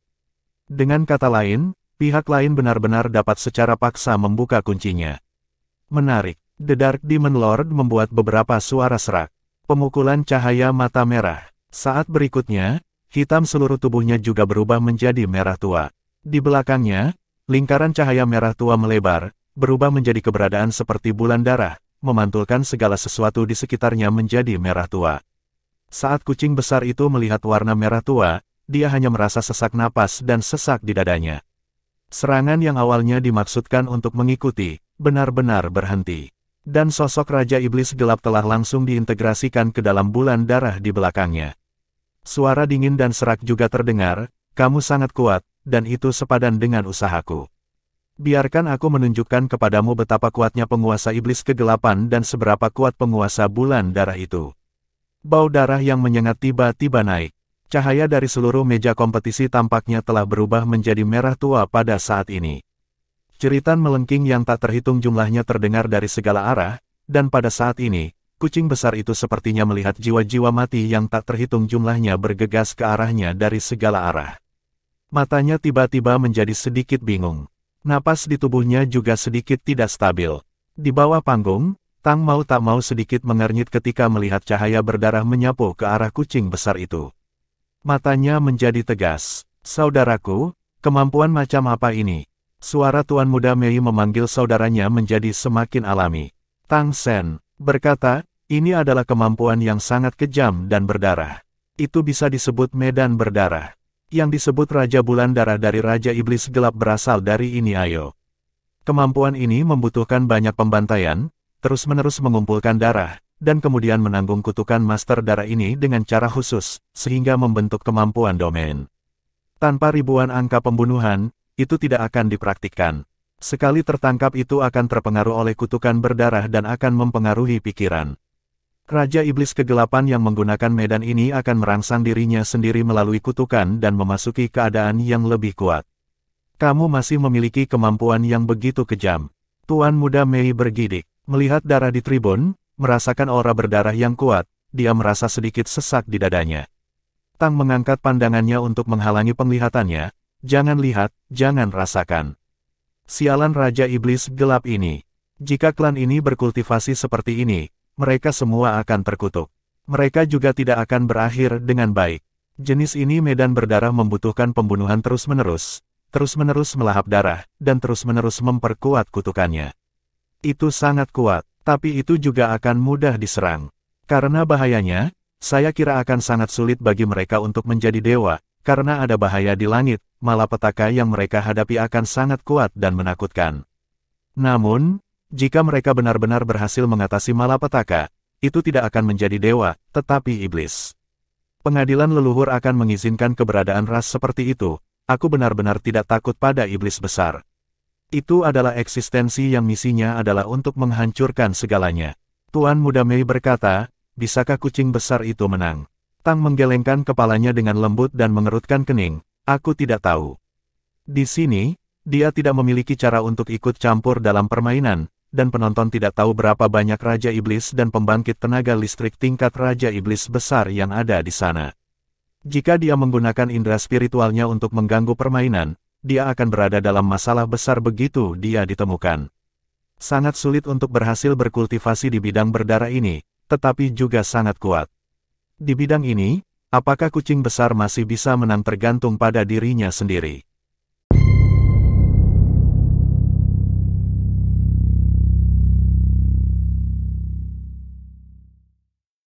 Dengan kata lain, pihak lain benar-benar dapat secara paksa membuka kuncinya. Menarik. The Dark Demon Lord membuat beberapa suara serak. Pemukulan cahaya mata merah. Saat berikutnya, hitam seluruh tubuhnya juga berubah menjadi merah tua. Di belakangnya, lingkaran cahaya merah tua melebar, berubah menjadi keberadaan seperti bulan darah, memantulkan segala sesuatu di sekitarnya menjadi merah tua. Saat kucing besar itu melihat warna merah tua, dia hanya merasa sesak napas dan sesak di dadanya. Serangan yang awalnya dimaksudkan untuk mengikuti, benar-benar berhenti. Dan sosok Raja Iblis gelap telah langsung diintegrasikan ke dalam bulan darah di belakangnya. Suara dingin dan serak juga terdengar, kamu sangat kuat, dan itu sepadan dengan usahaku. Biarkan aku menunjukkan kepadamu betapa kuatnya penguasa iblis kegelapan dan seberapa kuat penguasa bulan darah itu. Bau darah yang menyengat tiba-tiba naik. Cahaya dari seluruh meja kompetisi tampaknya telah berubah menjadi merah tua pada saat ini. Jeritan melengking yang tak terhitung jumlahnya terdengar dari segala arah, dan pada saat ini, kucing besar itu sepertinya melihat jiwa-jiwa mati yang tak terhitung jumlahnya bergegas ke arahnya dari segala arah. Matanya tiba-tiba menjadi sedikit bingung. Napas di tubuhnya juga sedikit tidak stabil. Di bawah panggung, Tang mau tak mau sedikit mengernyit ketika melihat cahaya berdarah menyapu ke arah kucing besar itu. Matanya menjadi tegas. Saudaraku, kemampuan macam apa ini? Suara Tuan Muda Mei memanggil saudaranya menjadi semakin alami. Tang Sen berkata, ini adalah kemampuan yang sangat kejam dan berdarah. Itu bisa disebut medan berdarah. Yang disebut Raja Bulan Darah dari Raja Iblis Gelap berasal dari ini ayo. Kemampuan ini membutuhkan banyak pembantaian, terus-menerus mengumpulkan darah, dan kemudian menanggung kutukan Master Darah ini dengan cara khusus, sehingga membentuk kemampuan domain. Tanpa ribuan angka pembunuhan, itu tidak akan dipraktikkan. Sekali tertangkap itu akan terpengaruh oleh kutukan berdarah dan akan mempengaruhi pikiran. Raja Iblis Kegelapan yang menggunakan medan ini akan merangsang dirinya sendiri melalui kutukan dan memasuki keadaan yang lebih kuat. Kamu masih memiliki kemampuan yang begitu kejam. Tuan Muda Mei bergidik. Melihat darah di tribun, merasakan aura berdarah yang kuat, dia merasa sedikit sesak di dadanya. Tang mengangkat pandangannya untuk menghalangi penglihatannya. Jangan lihat, jangan rasakan. Sialan Raja Iblis Gelap ini. Jika klan ini berkultivasi seperti ini, mereka semua akan terkutuk. Mereka juga tidak akan berakhir dengan baik. Jenis ini medan berdarah membutuhkan pembunuhan terus-menerus melahap darah, dan terus-menerus memperkuat kutukannya. Itu sangat kuat, tapi itu juga akan mudah diserang. Karena bahayanya, saya kira akan sangat sulit bagi mereka untuk menjadi dewa, karena ada bahaya di langit, malapetaka yang mereka hadapi akan sangat kuat dan menakutkan. Namun, jika mereka benar-benar berhasil mengatasi malapetaka, itu tidak akan menjadi dewa, tetapi iblis. Pengadilan leluhur akan mengizinkan keberadaan ras seperti itu. Aku benar-benar tidak takut pada iblis besar. Itu adalah eksistensi yang misinya adalah untuk menghancurkan segalanya. Tuan Muda Mei berkata, bisakah kucing besar itu menang? Tang menggelengkan kepalanya dengan lembut dan mengerutkan kening. Aku tidak tahu. Di sini, dia tidak memiliki cara untuk ikut campur dalam permainan, dan penonton tidak tahu berapa banyak Raja Iblis dan pembangkit tenaga listrik tingkat Raja Iblis besar yang ada di sana. Jika dia menggunakan indera spiritualnya untuk mengganggu permainan, dia akan berada dalam masalah besar begitu dia ditemukan. Sangat sulit untuk berhasil berkultivasi di bidang berdarah ini, tetapi juga sangat kuat. Di bidang ini, apakah kucing besar masih bisa menang tergantung pada dirinya sendiri.